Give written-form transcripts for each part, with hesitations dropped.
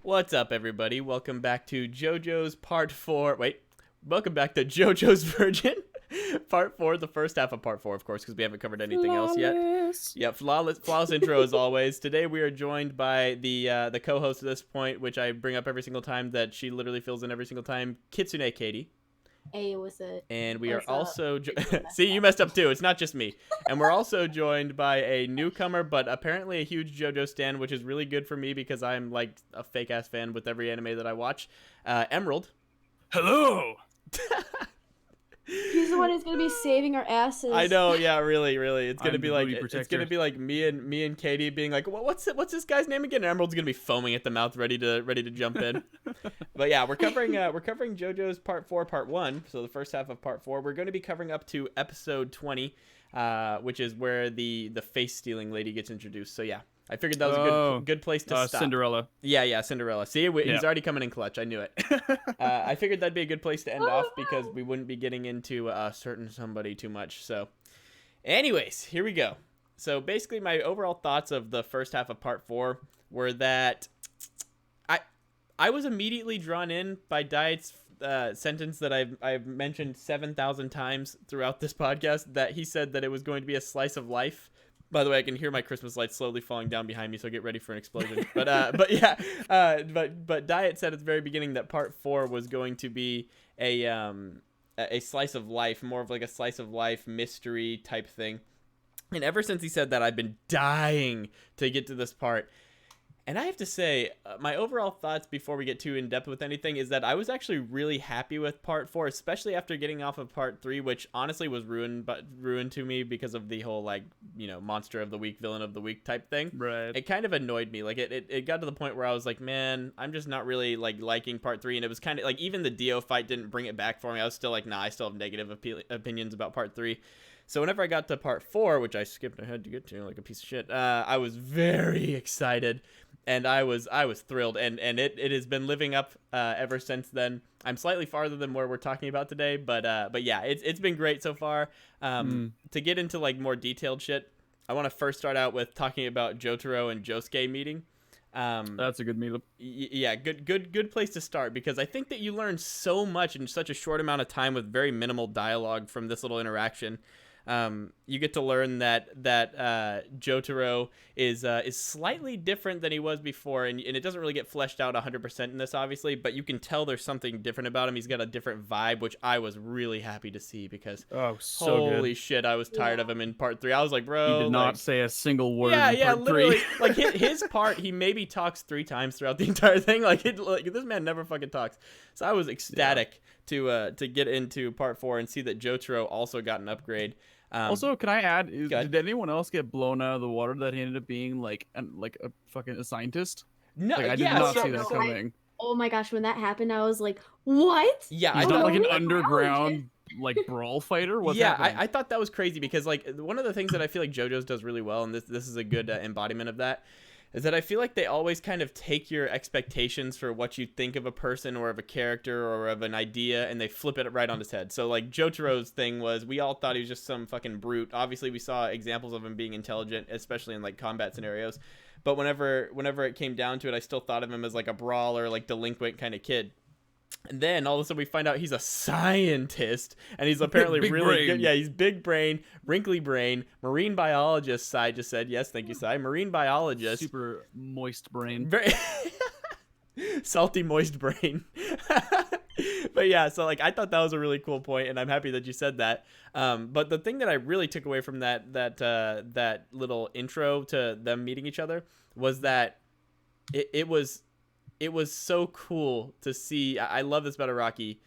What's up, everybody? Welcome back to Jojo's Part 4. Welcome back to Jojo's Virgin, Part 4, the first half of Part 4, of course, because we haven't covered anything else yet. Yeah, flawless intro as always. Today we are joined by the co-host at this point, which I bring up every single time that she literally fills in every single time, Kitsune Katie. Hey, what's up? And we are also... See, you messed up too. It's not just me. And we're also joined by a newcomer, but apparently a huge JoJo stan, which is really good for me because I'm like a fake-ass fan with every anime that I watch. Emerald. Hello! He's the one who's gonna be saving our asses. I know, yeah, really. It's gonna I'm be the like booty it's protector. gonna be like me and Katie being like, what's this guy's name again? And Emerald's gonna be foaming at the mouth, ready to jump in. But yeah, we're covering JoJo's Part 4, Part 1. So the first half of Part 4. We're going to be covering up to episode 20, which is where the face stealing lady gets introduced. So yeah, I figured that was a good place to stop. Cinderella. Yeah, Cinderella. See, he's already coming in clutch. I knew it. I figured that'd be a good place to end off because we wouldn't be getting into a certain somebody too much. So anyways, here we go. So basically my overall thoughts of the first half of Part 4 were that I was immediately drawn in by Diet's sentence that I've mentioned 7,000 times throughout this podcast, that he said that it was going to be a slice of life. By the way, I can hear my Christmas lights slowly falling down behind me, so get ready for an explosion. But Diet said at the very beginning that Part 4 was going to be a slice of life, more of like a slice of life mystery type thing. And ever since he said that, I've been dying to get to this part. And I have to say, my overall thoughts before we get too in-depth with anything is that I was actually really happy with Part 4, especially after getting off of Part 3, which honestly was ruined to me because of the whole, like, you know, monster of the week, villain of the week type thing. Right. It kind of annoyed me. Like, it got to the point where I was like, man, I'm just not really, like, liking Part 3. And it was kind of, like, even the Dio fight didn't bring it back for me. I was still like, nah, I still have negative opinions about Part 3. So whenever I got to Part 4, which I skipped ahead to get to like a piece of shit, I was very excited. And I was thrilled, and it has been living up ever since then. I'm slightly farther than where we're talking about today, but yeah, it's been great so far. To get into like more detailed shit, I want to first start out with talking about Jotaro and Josuke meeting. That's a good meetup. Yeah, good place to start, because I think that you learn so much in such a short amount of time with very minimal dialogue from this little interaction. You get to learn that Jotaro is slightly different than he was before, and it doesn't really get fleshed out 100% in this, obviously, but you can tell there's something different about him. He's got a different vibe, which I was really happy to see, because holy shit, I was tired of him in Part 3. I was like, bro, he did not say a single word in Part literally. 3. Like his part, he maybe talks 3 times throughout the entire thing. Like this man never fucking talks. So I was ecstatic to get into Part 4 and see that Jotaro also got an upgrade. Also, can I add, did anyone else get blown out of the water that he ended up being like a fucking scientist? No, like, I did not see that coming. Oh my gosh, when that happened, I was like, what? Yeah, he's not like an really? underground like brawl fighter. What's happening? I thought that was crazy, because like one of the things that I feel like JoJo's does really well, and this is a good embodiment of that, is that I feel like they always kind of take your expectations for what you think of a person or of a character or of an idea, and they flip it right on his head. So like Jotaro's thing was, we all thought he was just some fucking brute. Obviously we saw examples of him being intelligent, especially in like combat scenarios, but whenever it came down to it, I still thought of him as like a brawler, like delinquent kind of kid. And then all of a sudden we find out he's a scientist, and he's apparently really good. Yeah, he's big brain, wrinkly brain, marine biologist. Sai just said, yes, thank you, Sai. Marine biologist. Super moist brain. Very salty, moist brain. But yeah, so like I thought that was a really cool point, and I'm happy that you said that. But the thing that I really took away from that little intro to them meeting each other was that it was so cool to see. I love this about Araki.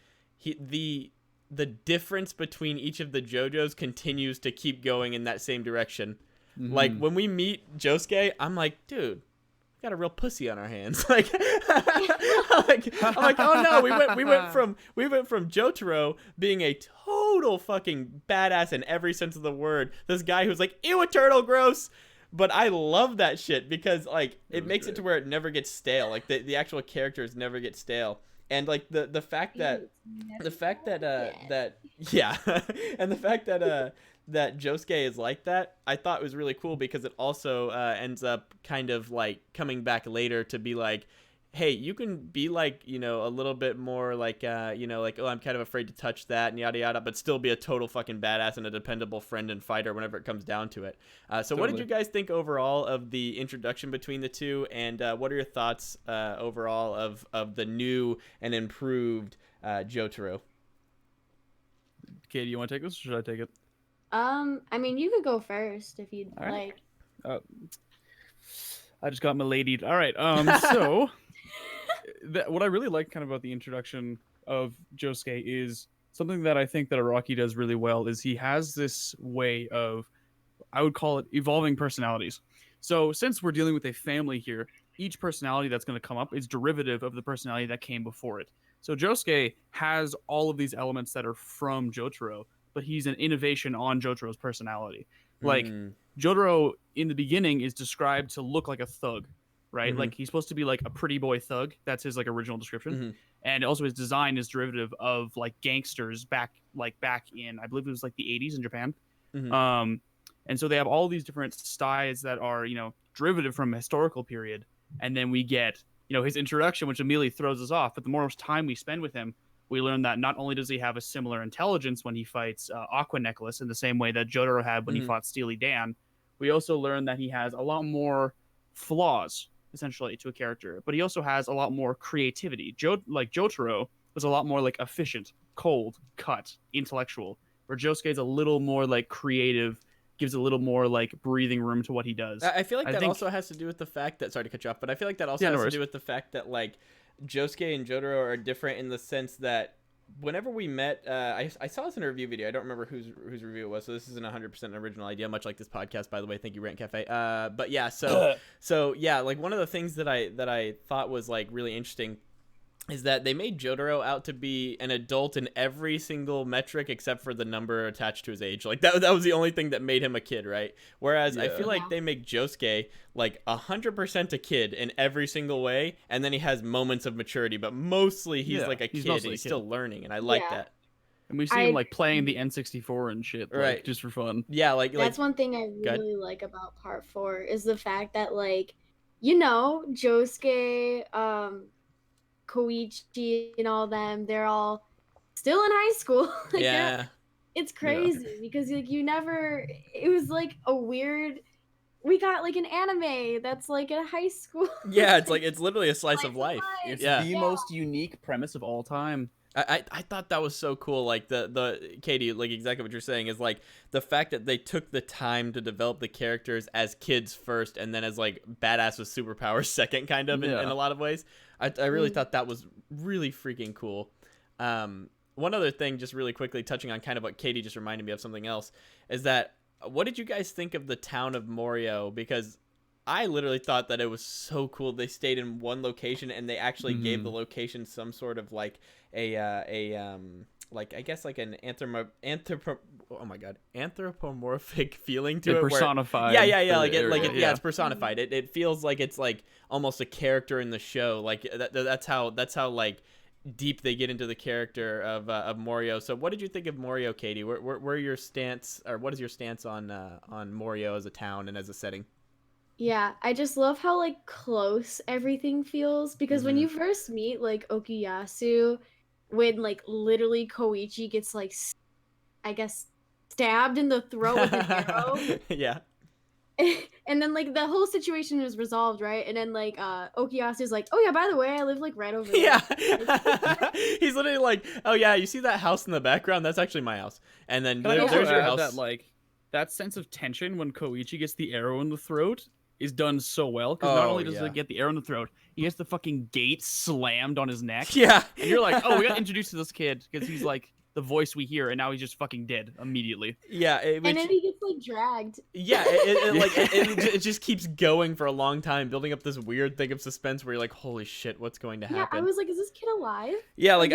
The difference between each of the JoJos continues to keep going in that same direction. Mm-hmm. Like when we meet Josuke, I'm like, dude, we got a real pussy on our hands. Like, I'm like, oh no, we went from Jotaro being a total fucking badass in every sense of the word. This guy who's like, ew, a turtle, gross. But I love that shit, because like it makes it to where it never gets stale. Like the actual characters never get stale. And like the fact that that Josuke is like that, I thought was really cool, because it also ends up kind of like coming back later to be like, hey, you can be like, you know, a little bit more like, you know, like, oh, I'm kind of afraid to touch that and yada yada, but still be a total fucking badass and a dependable friend and fighter whenever it comes down to it. So what did you guys think overall of the introduction between the two, and what are your thoughts overall of the new and improved Jotaro? Katie, you want to take this, or should I take it? I mean, you could go first if you'd All right. like. I just got my lady. All right. So what I really like kind of about the introduction of Josuke is something that I think that Araki does really well is he has this way of, I would call it, evolving personalities. So since we're dealing with a family here, each personality that's going to come up is derivative of the personality that came before it. So Josuke has all of these elements that are from Jotaro, but he's an innovation on Jotaro's personality. Like, Jotaro in the beginning is described to look like a thug, right? Like, he's supposed to be like a pretty boy thug. That's his like original description. And also his design is derivative of like gangsters back in, I believe it was like the 80s in Japan. And so they have all these different styles that are, you know, derivative from a historical period. And then we get, you know, his introduction, which immediately throws us off. But the more time we spend with him, we learn that not only does he have a similar intelligence when he fights Aqua Necklace in the same way that Jotaro had when he fought Steely Dan, we also learn that he has a lot more flaws, essentially, to a character. But he also has a lot more creativity. Like Jotaro was a lot more like efficient, cold, cut, intellectual, where Josuke is a little more like creative, gives a little more like breathing room to what he does. I feel like that also has to do with the fact that, sorry to cut you off, but I feel like that also has to do with the fact that like Josuke and Jotaro are different in the sense that whenever we met, I saw this in a review video. I don't remember whose review it was, so this isn't 100% an original idea, much like this podcast, by the way. Thank you, Rant Cafe. But yeah, so yeah, like one of the things that I thought was like really interesting is that they made Jotaro out to be an adult in every single metric except for the number attached to his age. Like that was the only thing that made him a kid, right? Whereas I feel like they make Josuke like 100% a kid in every single way, and then he has moments of maturity, but mostly he's like a kid and he's still learning, and I like that. And we see him like playing the N64 and shit, like, right? Just for fun. Yeah, like that's one thing I really like about Part 4 is the fact that, like, you know, Josuke, Koichi and all them, they're all still in high school. Like, it's crazy because like it was like a weird, we got like an anime that's like a high school. Yeah, it's like it's literally a slice of life. It's the most unique premise of all time. I thought that was so cool. Like the Katie, like exactly what you're saying is like the fact that they took the time to develop the characters as kids first and then as like badass with superpowers second, kind of in a lot of ways. I really thought that was really freaking cool. One other thing, just really quickly touching on kind of what Katie just reminded me of something else, is that what did you guys think of the town of Morio? Because I literally thought that it was so cool. They stayed in one location and they actually gave the location some sort of like like I guess like an anthropomorphic feeling to it. Personified. Yeah. It's personified. It feels like it's like almost a character in the show. Like that's how like deep they get into the character of Morio. So what did you think of Morio, Katie? Where your stance, or what is your stance on Morio as a town and as a setting? Yeah, I just love how like close everything feels, because when you first meet like Okuyasu, when like literally Koichi gets like I guess stabbed in the throat with an arrow. Yeah. And then like the whole situation is resolved, right? And then like Okuyasu's like, "Oh yeah, by the way, I live like right over there." Yeah. He's literally like, "Oh yeah, you see that house in the background? That's actually my house." And then there's your house. That like that sense of tension when Koichi gets the arrow in the throat is done so well, because not only does he get the arrow in the throat, he gets the fucking gate slammed on his neck. Yeah. And you're like, oh, we got introduced to this kid because he's like the voice we hear, and now he's just fucking dead immediately. Yeah. And then he gets like dragged. Yeah. It just keeps going for a long time, building up this weird thing of suspense where you're like, holy shit, what's going to happen? Yeah, I was like, is this kid alive? Yeah, like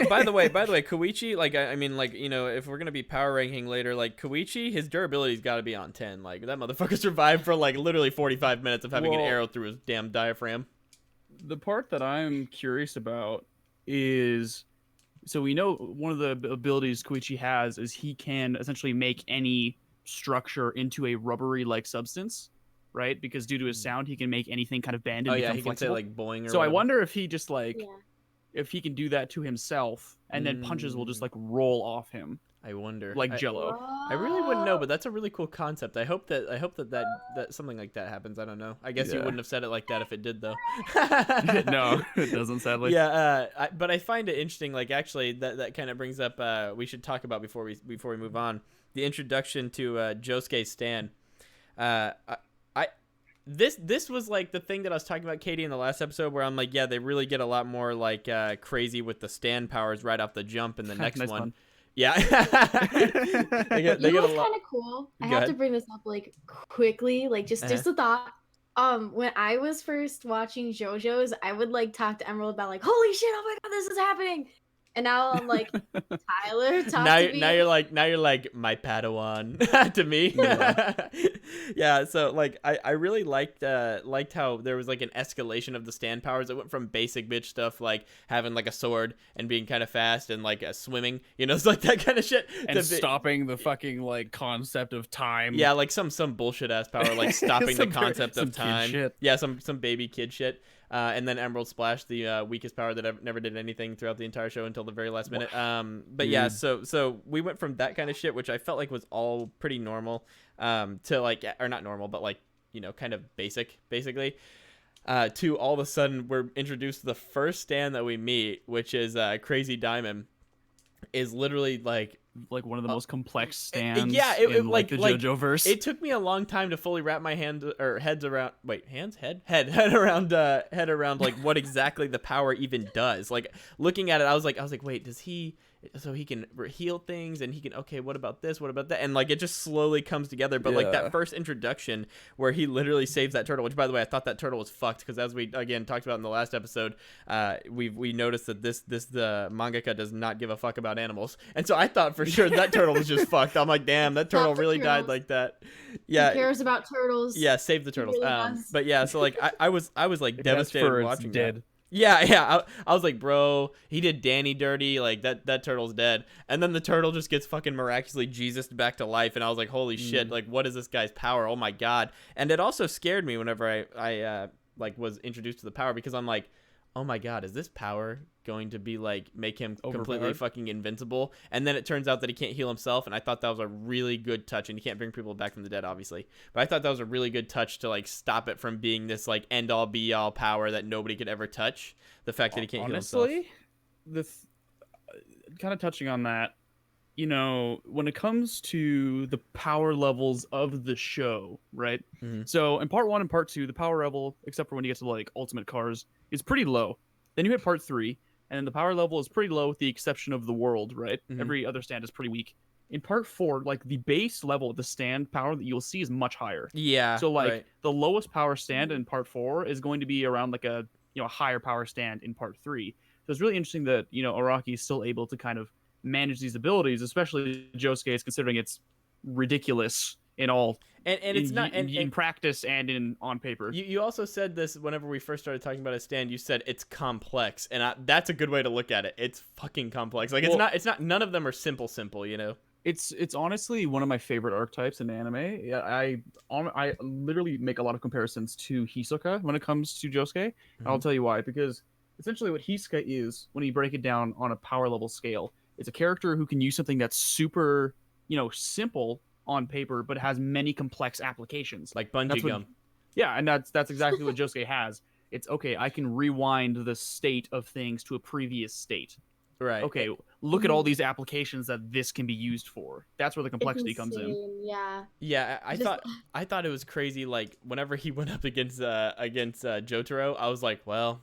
by the way, Koichi, like I mean, like, you know, if we're gonna be power ranking later, like Koichi, his durability's got to be on 10. Like that motherfucker survived for like literally 45 minutes of having an arrow through his damn diaphragm. The part that I'm curious about is, so we know one of the abilities Koichi has is he can essentially make any structure into a rubbery like substance. right? Because due to his sound, he can make anything kind of bend and Oh yeah, become he can say flexible. like boing or So I whatever. wonder if he just like Yeah. if he can do that to himself, and then punches will just like roll off him I wonder. like Jello. I really wouldn't know, but that's a really cool concept. I hope that something like that happens. I don't know. I guess you Yeah. wouldn't have said it like that if it did, though. No, it doesn't, sadly. Yeah, but I find it interesting. Like, actually, that kind of brings up. We should talk about before we move on the introduction to Josuke Stan. This was like the thing that I was talking about, Katie, in the last episode, where I'm like, yeah, they really get a lot more like crazy with the stand powers right off the jump in the next Nice one. pun. Yeah. they get You know a what's lot. kind of cool? I Go have ahead. to bring this up like quickly, like just a thought. When I was first watching Jojos, I would like talk to Emerald about like, holy shit, oh my god, this is happening. And now I'm like, Tyler, talk to me. Now you're like my Padawan to me. Yeah, so like I really liked how there was like an escalation of the stand powers. It went from basic bitch stuff like having like a sword and being kind of fast and like swimming, it's like that kind of shit. And stopping the fucking like concept of time. Yeah, like some bullshit ass power like stopping the concept of kid time. shit. Yeah, some baby kid shit. And then Emerald Splash, the weakest power that never did anything throughout the entire show until the very last minute. But yeah, so we went from that kind of shit, which I felt like was all pretty normal, to like, or not normal, but like, kind of basically, to all of a sudden we're introduced to the first stand that we meet, which is Crazy Diamond, is literally like one of the most complex stands. Yeah, in like the Jojo verse. It took me a long time to fully wrap my head around like what exactly the power even does. Like looking at it, I was like, wait, does he? So he can heal things, and he can. Okay, what about this? What about that? And like it just slowly comes together. But like that first introduction where he literally saves that turtle, which by the way I thought that turtle was fucked, because as we again talked about in the last episode, we noticed that the mangaka does not give a fuck about animals, and so I thought for sure that turtle was just fucked. I'm like, damn, that turtle really died like that. Yeah, he cares about turtles. Yeah, save the turtles. Really but yeah, so like I was like devastated watching dead. that. Yeah. I was like, bro, he did Danny dirty. Like that turtle's dead. And then the turtle just gets fucking miraculously Jesused back to life. And I was like, holy shit! Like, what is this guy's power? Oh my god! And it also scared me whenever I like was introduced to the power, because I'm like, oh my god, is this power going to be like make him completely fucking invincible? And then it turns out that he can't heal himself, and I thought that was a really good touch. And you can't bring people back from the dead, obviously, but I thought that was a really good touch to like stop it from being this like end all be all power that nobody could ever touch. The fact that he can't heal himself. Honestly, kind of touching on that, when it comes to the power levels of the show, right? Mm-hmm. So in part 1 and part 2, the power level, except for when you get to like Ultimate Cars, is pretty low. Then you hit part 3, and then the power level is pretty low with the exception of the world, right? Mm-hmm. Every other stand is pretty weak. In part 4, like the base level of the stand power that you'll see is much higher. Yeah. So like right. the lowest power stand in part 4 is going to be around like a higher power stand in part 3. So it's really interesting that Araki is still able to kind of manage these abilities, especially Josuke's, considering it's ridiculous in all and it's not in practice and on paper. You also said this whenever we first started talking about a stand. You said it's complex, and that's a good way to look at it. It's fucking complex. Like, it's not none of them are simple. It's honestly one of my favorite archetypes in anime. Yeah, I literally make a lot of comparisons to Hisoka when it comes to Josuke. Mm-hmm. I'll tell you why. Because essentially what Hisoka is, when you break it down on a power level scale, it's a character who can use something that's super, simple on paper, but has many complex applications. Like bungee gum. Yeah, and that's exactly what Josuke has. It's okay, I can rewind the state of things to a previous state. Right. Okay, look at all these applications that this can be used for. That's where the complexity comes in. Yeah. Yeah, I thought it was crazy. Like whenever he went up against Jotaro, I was like, well,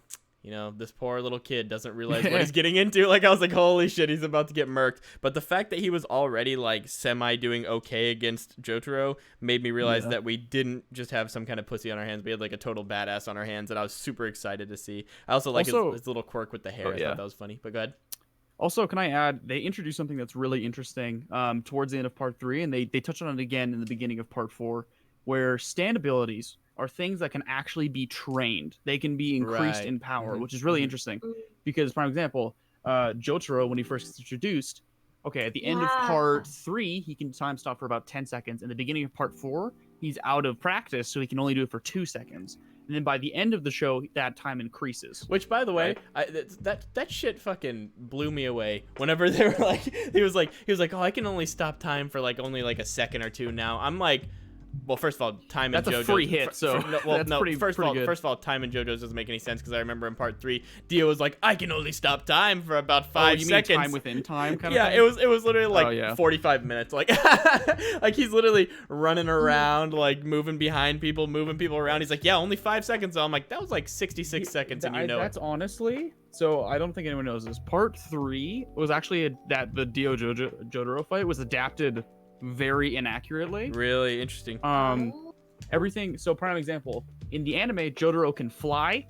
this poor little kid doesn't realize what he's getting into. Like, I was like, holy shit, he's about to get murked. But the fact that he was already like semi doing okay against Jotaro made me realize that we didn't just have some kind of pussy on our hands. We had like a total badass on our hands, and I was super excited to see. I also like his little quirk with the hair. I thought that was funny. But go ahead. Also, can I add, they introduced something that's really interesting towards the end of part 3, and they touched on it again in the beginning of part 4, where stand abilities are things that can actually be trained. They can be increased in power, which is really interesting. Because, for example, Jotaro, when he first gets introduced, at the end of part 3, he can time stop for about 10 seconds. In the beginning of part 4, he's out of practice, so he can only do it for 2 seconds. And then by the end of the show, that time increases. Which, by the way, that shit fucking blew me away. Whenever they were like, he was like, oh, I can only stop time for like only like a second or two now. I'm like, well, first of all, time in JoJo's. That's a free hit, so First of all, time in JoJo's doesn't make any sense because I remember in part 3, Dio was like, I can only stop time for about 5 seconds. Mean time within time kind of thing? Yeah, it was literally like 45 minutes. Like, like he's literally running around, like moving behind people, moving people around. He's like, yeah, only 5 seconds. So I'm like, that was like 66 seconds, and that's honestly. So I don't think anyone knows this. Part 3 was actually that the Dio Jotaro fight was adapted very inaccurately. Really interesting. Everything. So prime example, in the anime, Jotaro can fly.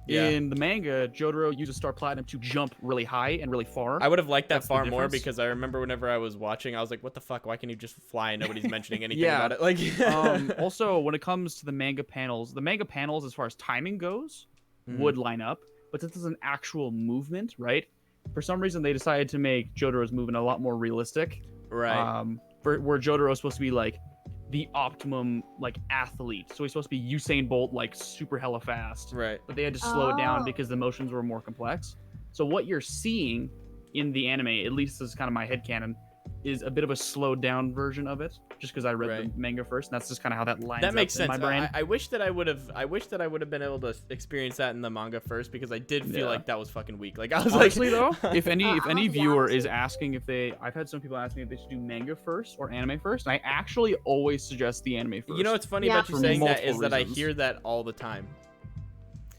Yeah. In the manga, Jotaro uses Star Platinum to jump really high and really far. I would have liked that far more because I remember whenever I was watching, I was like, what the fuck? Why can't you just fly and nobody's mentioning anything about it? Like, also, when it comes to the manga panels, as far as timing goes, would line up. But this is an actual movement, right? For some reason, they decided to make Jotaro's movement a lot more realistic. Right. Where Jotaro is supposed to be like the optimum like athlete, so he's supposed to be Usain Bolt, like super hella fast. Right. But they had to slow it down because the motions were more complex. So what you're seeing in the anime, at least this is kind of my headcanon, is a bit of a slowed down version of it, just because I read the manga first, and that's just kind of how that lines that makes up sense. in my brain. I wish that I would have been able to experience that in the manga first, because I did feel like that was fucking weak. Like I was honestly like, though, if any viewer is asking I've had some people ask me if they should do manga first or anime first, and I actually always suggest the anime first. You know what's funny about you saying that is that I reasons. hear that all the time.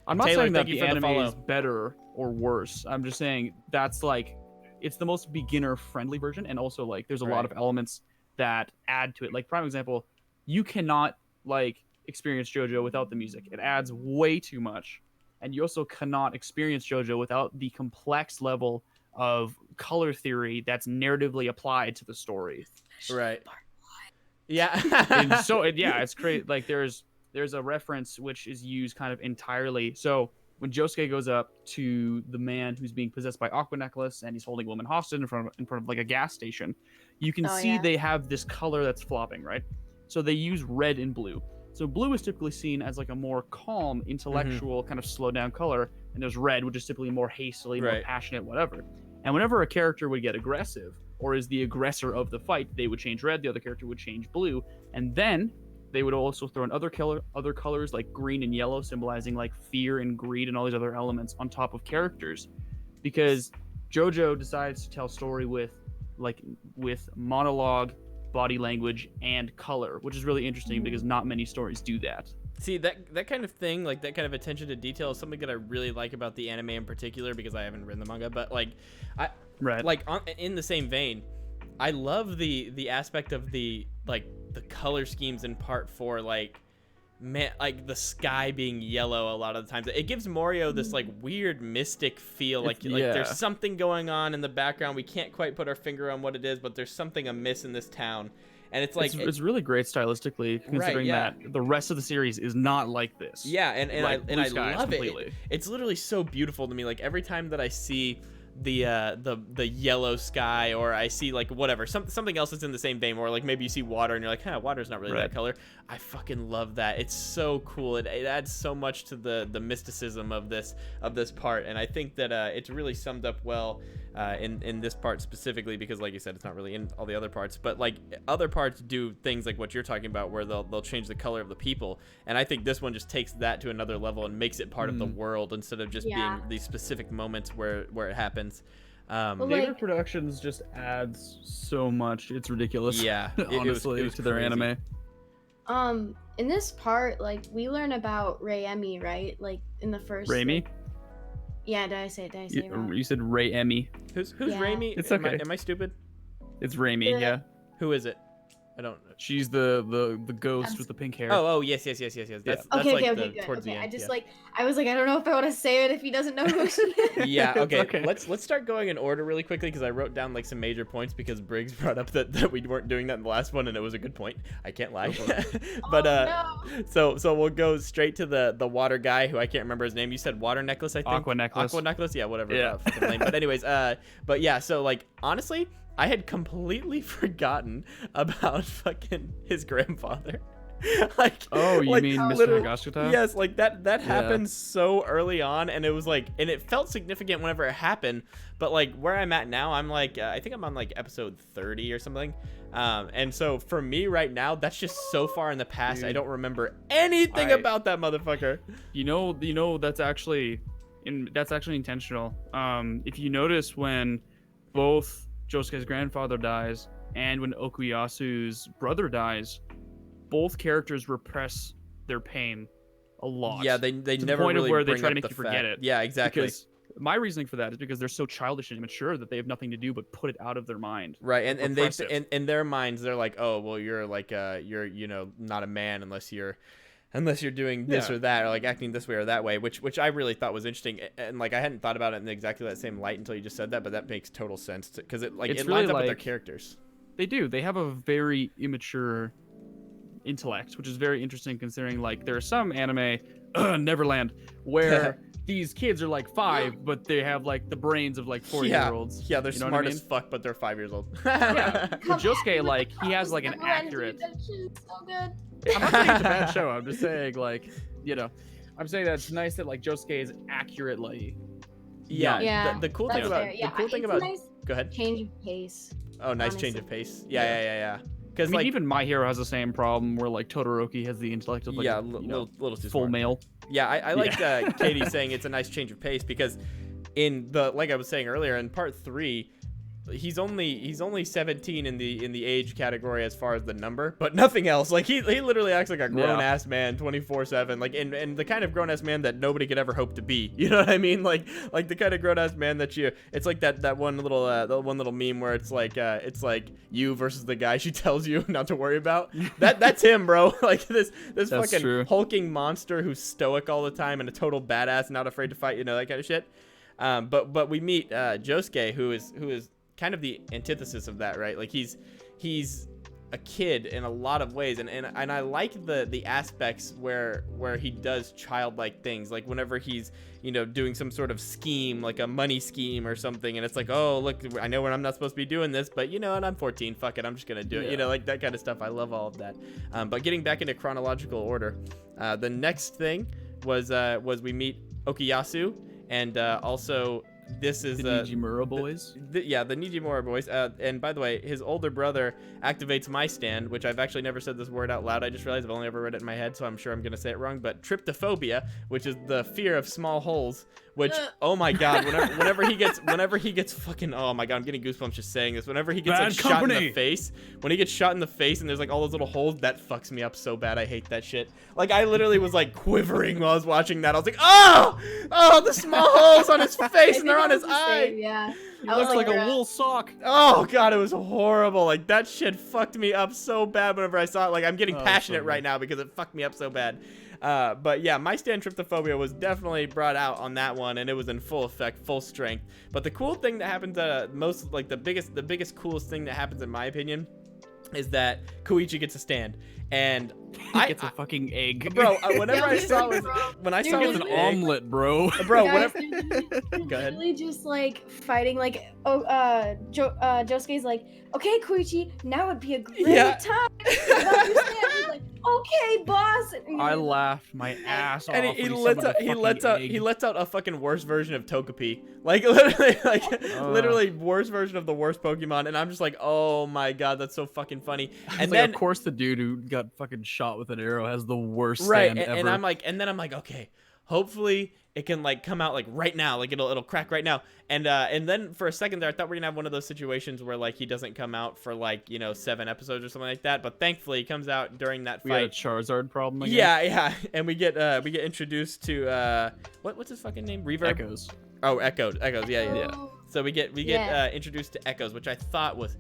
I'm not Taylor, saying that thank you the for the anime follow. is better or worse. I'm just saying that's like it's the most beginner friendly version, and also like there's a lot of elements that add to it. Like prime example, you cannot like experience JoJo without the music. It adds way too much. And you also cannot experience JoJo without the complex level of color theory that's narratively applied to the story. Right. Yeah. It's great. Like there's a reference which is used kind of entirely. So when Josuke goes up to the man who's being possessed by Aqua Necklace and he's holding a woman hostage in front of like a gas station, you can see they have this color that's flopping, right? So they use red and blue. So blue is typically seen as like a more calm, intellectual kind of slow down color, and there's red, which is typically more hastily, more passionate, whatever. And whenever a character would get aggressive or is the aggressor of the fight, they would change red, the other character would change blue, and then they would also throw in other colors like green and yellow, symbolizing like fear and greed and all these other elements on top of characters, because JoJo decides to tell story with monologue, body language, and color, which is really interesting because not many stories do that. See, that kind of thing, like that kind of attention to detail, is something that I really like about the anime in particular, because I haven't read the manga, but like in the same vein, I love the aspect of the color schemes in part 4, like the sky being yellow a lot of the times. It gives Morio this like weird mystic feel, like there's something going on in the background. We can't quite put our finger on what it is, but there's something amiss in this town. And it's like it's really great stylistically, considering that the rest of the series is not like this. Yeah, and I love completely. it. It's literally so beautiful to me. Like every time that I see the yellow sky, or I see like whatever something else that's in the same vein, or like maybe you see water and you're like, water's not really that color. I fucking love that. It's so cool. It adds so much to the mysticism of this part, and I think that it's really summed up well in this part specifically, because like you said, it's not really in all the other parts, but like other parts do things like what you're talking about, where they'll change the color of the people, and I think this one just takes that to another level and makes it part of the world instead of just being these specific moments where it happens. Favorite Productions just adds so much. It's ridiculous. Yeah, honestly, it was to their crazy. anime. In this part, like we learn about Ray-Emi, right? Like in the first. Raimi? Yeah, did I say it wrong? You said Ray-Emi. Who's Raimi? It's okay. Am I stupid? It's Raimi. Yeah. Who is it? I don't know. She's the ghost with the pink hair. Oh, yes. That's Okay, towards the end. I just I was like, I don't know if I want to say it if he doesn't know who she is. Yeah, okay. Let's start going in order really quickly, because I wrote down like some major points, because Briggs brought up that we weren't doing that in the last one, and it was a good point. I can't lie. But so we'll go straight to the water guy, who I can't remember his name. You said Water Necklace, I think. Aqua Necklace. Yeah, whatever. Yeah. Name. But anyways, but yeah, so like honestly, I had completely forgotten about fucking his grandfather. Like, Oh, you like, mean Mr. literally- Higashikata? Yes, like that happened so early on, and it was like, and it felt significant whenever it happened. But like where I'm at now, I'm like, I think I'm on like episode 30 or something. And so for me right now, that's just so far in the past. Dude. I don't remember anything about that motherfucker. You know that's actually intentional. If you notice when both Josuke's grandfather dies and when Okuyasu's brother dies, both characters repress their pain a lot. Yeah, they to the never point really of where they bring try to up make the you forget fact. it. Yeah, exactly. Because my reasoning for that is because they're so childish and immature that they have nothing to do but put it out of their mind. Right, and they repress it. in their minds they're like, oh well, you're like you're not a man unless you're doing this Yeah. or that, or like acting this way or that way, which I really thought was interesting, and like I hadn't thought about it in exactly that same light until you just said that, but that makes total sense because it It's it really lines up with their like- characters. They do. They have a very immature intellect, which is very interesting considering like there are some anime, Neverland, where these kids are like 5, but they have like the brains of like 40-year-olds. Yeah, they're You know what smart I as mean? fuck, but they're 5 years old. Yeah. But Come Josuke, on, like, he has like an Neverland, accurate. dude, that shit's so good. I'm not saying it's a bad show. I'm just saying like, I'm saying that it's nice that like Josuke is accurately. Yeah, Yeah, the cool that's thing about fair. Yeah, the cool thing it's about a nice go ahead. change of pace. Oh, nice change of honestly. pace. Yeah. I Because mean, like even My Hero has the same problem where like Todoroki has the intellect of like yeah, a, little too full smart. male. Yeah, I like Katie saying it's a nice change of pace because in the like I was saying earlier in part 3, he's only 17 in the age category as far as the number, but nothing else. Like he literally acts like a grown ass man 24/7, like and the kind of grown ass man that nobody could ever hope to be. You know what I mean? Like the kind of grown ass man that it's like that one little meme where it's like you versus the guy she tells you not to worry about. That's him, bro. Like this That's fucking true. hulking monster who's stoic all the time and a total badass, not afraid to fight, that kind of shit. But we meet Josuke, who is kind of the antithesis of that, right? Like he's a kid in a lot of ways, and I like the aspects where he does childlike things, like whenever he's doing some sort of scheme, like a money scheme or something, and it's like, oh look, I know when I'm not supposed to be doing this, but and I'm 14, fuck it, I'm just gonna do it. Like that kind of stuff. I love all of that. But getting back into chronological order, the next thing was we meet Okuyasu, and also this is The Nijimura boys. the Nijimura boys. And by the way, his older brother activates my stand, which I've actually never said this word out loud. I just realized I've only ever read it in my head, so I'm sure I'm gonna say it wrong. But tryptophobia, which is the fear of small holes. Which, oh my god, whenever he gets fucking, oh my god, I'm getting goosebumps just saying this. Whenever he gets Bad like shot in company. the face, when he gets shot in the face and there's like all those little holes, that fucks me up so bad. I hate that shit. Like I literally was like quivering while I was watching that. I was like, oh, the small holes on his face and they're on his eye. Yeah. He I was looks like like, a wool sock. Oh god, it was horrible. Like that shit fucked me up so bad whenever I saw it. Like I'm getting passionate so right now because it fucked me up so bad. But yeah, my stand tryptophobia was definitely brought out on that one, and it was in full effect, full strength. But the cool thing that happens, the biggest, coolest thing that happens in my opinion, is that Koichi gets a stand, and He gets a fucking egg. bro, whenever Yeah, I saw it, bro. when I Dude, saw He it gets was an omelet, bro. bro, Guys, whenever. they're Go ahead. literally just like fighting, like Josuke's like, okay, Koichi, now would be a great Yeah. time. Let you stand. He's like, okay, boss. And I he's- laughed my ass off. And when he said lets about out the fucking he egg. lets out a fucking worse version of Togepi, like literally literally worst version of the worst Pokemon, and I'm just like, oh my god, that's so fucking funny. It's And like, then of course, the dude who got fucking shot with an arrow has the worst right, stand ever. and I'm like, then I'm like, okay, hopefully it can like come out like right now, like it'll crack right now, and then for a second there I thought we're gonna have one of those situations where like he doesn't come out for like 7 episodes or something like that, but thankfully he comes out during that we had a fight. Charizard problem again. Yeah, and we get introduced to what's his fucking name? Reverb. Echoes. Oh, Echoes, yeah. Oh, So we get Yeah. introduced to Echoes, which I thought was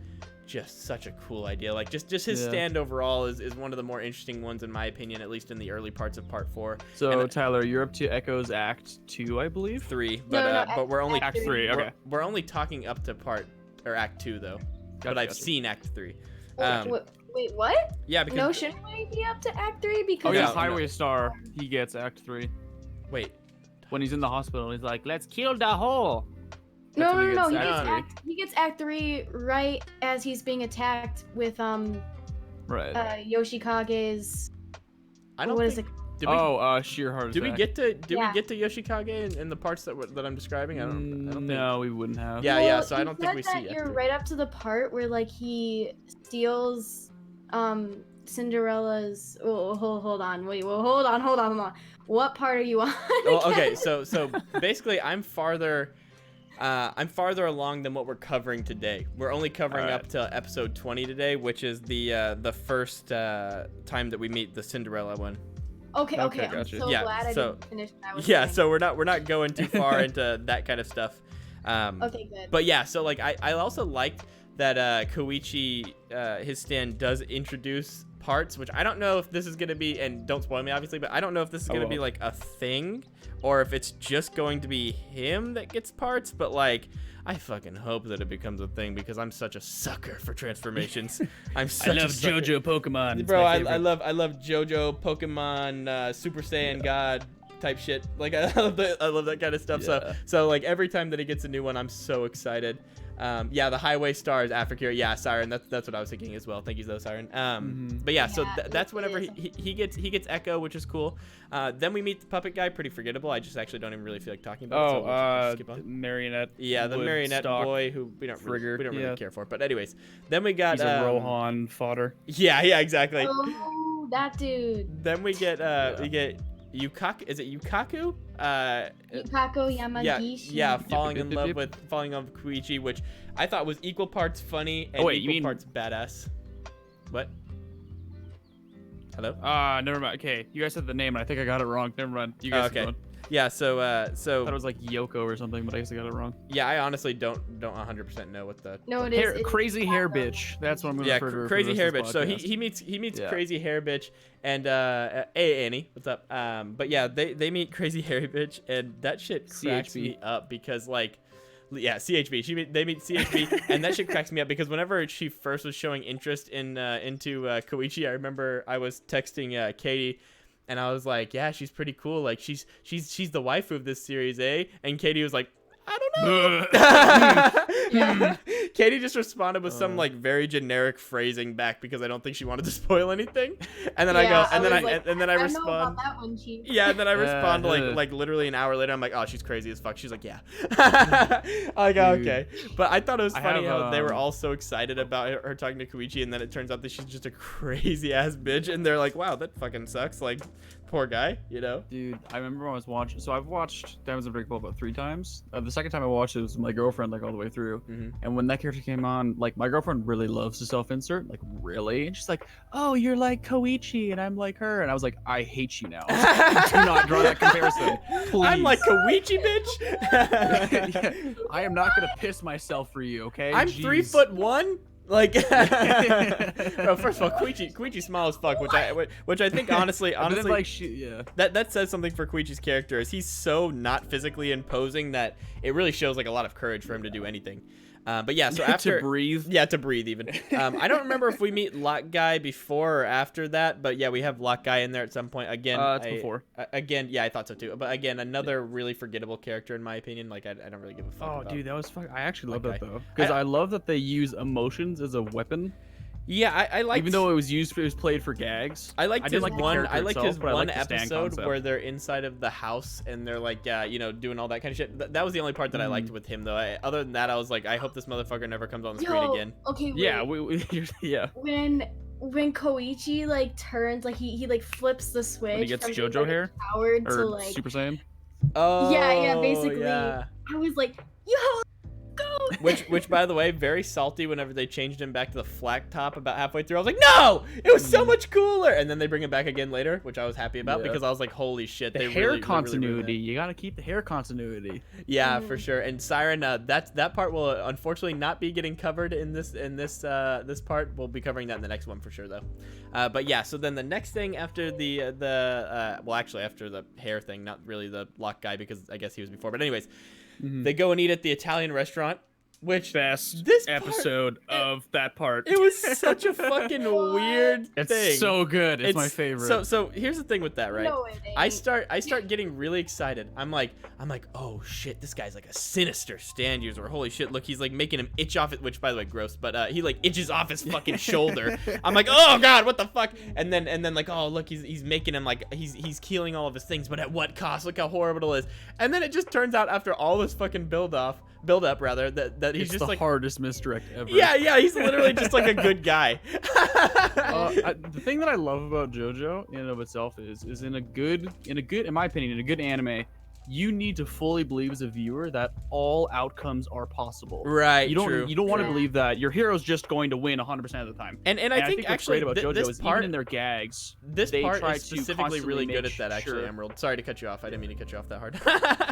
just such a cool idea. Like just his Yeah. stand overall is one of the more interesting ones in my opinion, at least in the early parts of part 4. So And- Tyler, you're up to Echoes Act 2, I believe. 3, No, but no, but we're only Act 3. Okay. we're only talking up to Act 2 though. But I've Gotcha. seen Act 3. wait, what? Yeah, because No, shouldn't we be up to Act 3? Because Oh yeah, No, Highway Star. He gets Act 3 wait. when he's in the hospital. He's like, "Let's kill the hole." No, That's when he he gets gets Act he gets Act 3 right as he's being attacked with Right. Yoshikage's. I don't What is think. it? Did we, Sheer heart did we attack. get to Yeah. we get to Yoshikage in the parts that I'm describing? I don't think. No, we wouldn't have. Yeah, Well, so I you don't think we said see that you're after. right up to the part where like he steals Cinderella's. Oh, hold on, wait, well, hold on. What part are you on? Well, okay, again? so basically, I'm farther along than what we're covering today. We're only covering Alright. up to episode 20 today, which is the first time that we meet the Cinderella one. Okay, Okay, I'm gotcha. so Yeah, glad I so- didn't finish what I was Yeah, saying. so we're not going too far into that kind of stuff. Okay, good. But yeah, so like I also liked that Koichi his stand does introduce parts, which I don't know if this is gonna be, and don't spoil me obviously, but I don't know if this is gonna be like a thing or if it's just going to be him that gets parts, but like I fucking hope that it becomes a thing because I'm such a sucker for transformations. I'm such I love a sucker. JoJo Pokemon. It's Bro, my I favorite. love JoJo, Pokemon, Super Saiyan God type shit. Like I love that kind of stuff. Yeah. So like every time that he gets a new one, I'm so excited. Yeah, the Highway Stars, Aftercare. Yeah, Siren. That's what I was thinking as well. Thank you, though, Siren. But yeah, so Yeah, that's it whenever is. he gets Echo, which is cool. Then we meet the puppet guy, pretty forgettable. I just actually don't even really feel like talking about it. So we'll just skip on. Marionette. Yeah, the marionette Woodstock. boy who we don't Frigger, really yeah. care for. But anyways, then we got He's a Rohan fodder. Yeah, exactly. Oh, that dude. Then we get Yukaku. Is it Yukaku? Yukako Yamagishi. Yeah, falling in Yep. love with Koichi, which I thought was equal parts funny and wait, you equal mean- parts badass. What? Hello? Never mind. Okay, you guys said the name, and I think I got it wrong. Never mind. You guys keep okay. going. Yeah, so I thought it was like Yoko or something, but I guess I got it wrong. yeah, I honestly don't 100% know what the No, it is. it is Crazy hair Yukako. bitch. That's what I'm gonna yeah, refer to her for crazy the hair rest bitch. of So this he meets Yeah. crazy hair bitch and hey Annie, what's up? But yeah, they meet crazy hairy bitch and that shit cracks CHB. me up because like yeah, CHB. They meet CHB and that shit cracks me up because whenever she first was showing interest into Koichi, I remember I was texting Katie. And I was like, yeah, she's pretty cool. Like she's the waifu of this series, eh? And Katie was like, I don't know. Katie just responded with some like very generic phrasing back because I don't think she wanted to spoil anything. And then I go, and then I I know respond. about that one, Chief. Yeah, and then I respond Yeah. like literally an hour later. I'm like, oh, she's crazy as fuck. She's like, yeah. I go, Dude. okay. But I thought it was I funny have, how they were all so excited about her talking to Koichi, and then it turns out that she's just a crazy ass bitch, and they're like, wow, that fucking sucks. Like, poor guy, you know? Dude, I remember when I was watching. So I've watched Diamonds Unbreakable about 3 times. The second time I watched it was with my girlfriend, like all the way through. Mhm. And when that character came on, like my girlfriend really loves to self-insert, like really. And she's like, "Oh, you're like Koichi, and I'm like her." And I was like, "I hate you now. Do not draw that comparison, please." I'm like Koichi, bitch. Yeah, I am not gonna piss myself for you, okay? I'm Jeez. 3'1". Like, well, first of all, Koichi's small as fuck, which I think honestly, But then, like, yeah. that says something for Koichi's character. Is he's so not physically imposing that it really shows like a lot of courage for him to do anything. But yeah, so after to breathe. Yeah, to breathe even. I don't remember if we meet Lock Guy before or after that, but yeah, we have Lock Guy in there at some point. Again, It's before. Again, yeah, I thought so too. But again, another really forgettable character in my opinion. Like I don't really give a fuck. Oh, about. dude, that was fuck. I actually love Okay. that though, because I love that they use emotions as a weapon. Yeah, I like Even though it was played for gags. I liked I his didn't like the one. character I liked itself, his but I one liked the stand episode concept. where they're inside of the house and they're like, doing all that kind of shit. That was the only part that I liked with him, though. Other than that, I was like, I hope this motherfucker never comes on the screen Yo, again. okay, wait. Yeah, yeah. When Koichi like turns, like he like flips the switch When he gets from being, JoJo like, a hair coward to or like Super Saiyan. Oh, yeah, basically. yeah. I was like, yo, go. Which, by the way, very salty. Whenever they changed him back to the flat top about halfway through, I was like, no, it was so much cooler. And then they bring him back again later, which I was happy about Yeah. because I was like, holy shit, The they hair really continuity. You gotta keep the hair continuity. Yeah, for sure. And Siren, that part will unfortunately not be getting covered in this part. We'll be covering that in the next one for sure, though. But yeah, so then the next thing after after the hair thing, not really the Lock Guy because I guess he was before. But anyways, they go and eat at the Italian restaurant. which Best this part- episode of that part. it was such a fucking weird It's thing. so good. It's my favorite. So here's the thing with that, right? No, it I ain't. start getting really excited. I'm like, oh shit, this guy's like a sinister stand user. Holy shit, look, he's like making him itch off it, which by the way, gross, but he like itches off his fucking shoulder. I'm like, oh god, what the fuck? And then like, oh look, he's making him like he's killing all of his things, but at what cost? Look how horrible it is. And then it just turns out after all this fucking build up rather, that he's it's just the like hardest misdirect ever. yeah, he's literally just like a good guy. The thing that I love about JoJo in and of itself is in my opinion, in a good anime, you need to fully believe as a viewer that all outcomes are possible. Right. You don't want to Yeah. believe that your hero's just going to win 100% of the time. And I think what's actually great about JoJo this is part even in their gags, this they part try is to specifically really constantly good make at that actually, sure- Emerald. Sorry to cut you off. I didn't mean to cut you off that hard.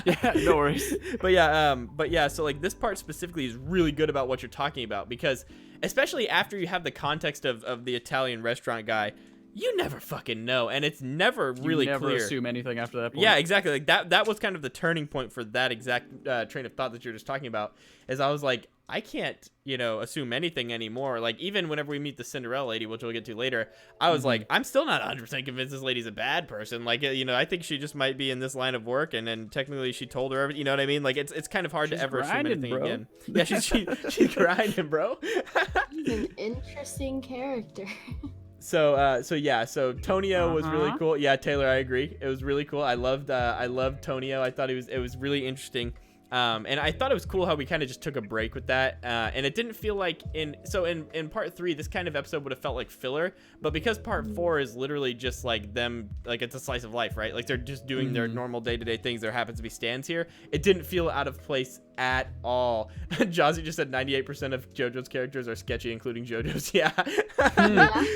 Yeah, no worries. But yeah, so like this part specifically is really good about what you're talking about, because especially after you have the context of the Italian restaurant guy, you never fucking know, and it's never really you never clear. assume anything after that point. Yeah, exactly. Like that was kind of the turning point for that exact train of thought that you're just talking about. Is I was like, I can't, assume anything anymore. Like even whenever we meet the Cinderella lady, which we'll get to later, I was like, I'm still not 100% convinced this lady's a bad person. Like, I think she just might be in this line of work, and then technically she told her everything. You know what I mean? Like it's kind of hard She's to ever assume grinding, anything bro. again. Yeah, she's grinding, bro. He's an interesting character. So Tonio was really Uh-huh. cool. Yeah, Taylor, I agree. It was really cool. I loved Tonio. I thought it was really interesting. And I thought it was cool how we kind of just took a break with that. And it didn't feel like in part 3, this kind of episode would have felt like filler, but because part 4 is literally just like them, like it's a slice of life, right? Like they're just doing their normal day-to-day things. There happens to be stands here. It didn't feel out of place at all. Jazzy just said 98% of JoJo's characters are sketchy, including JoJo's. Yeah.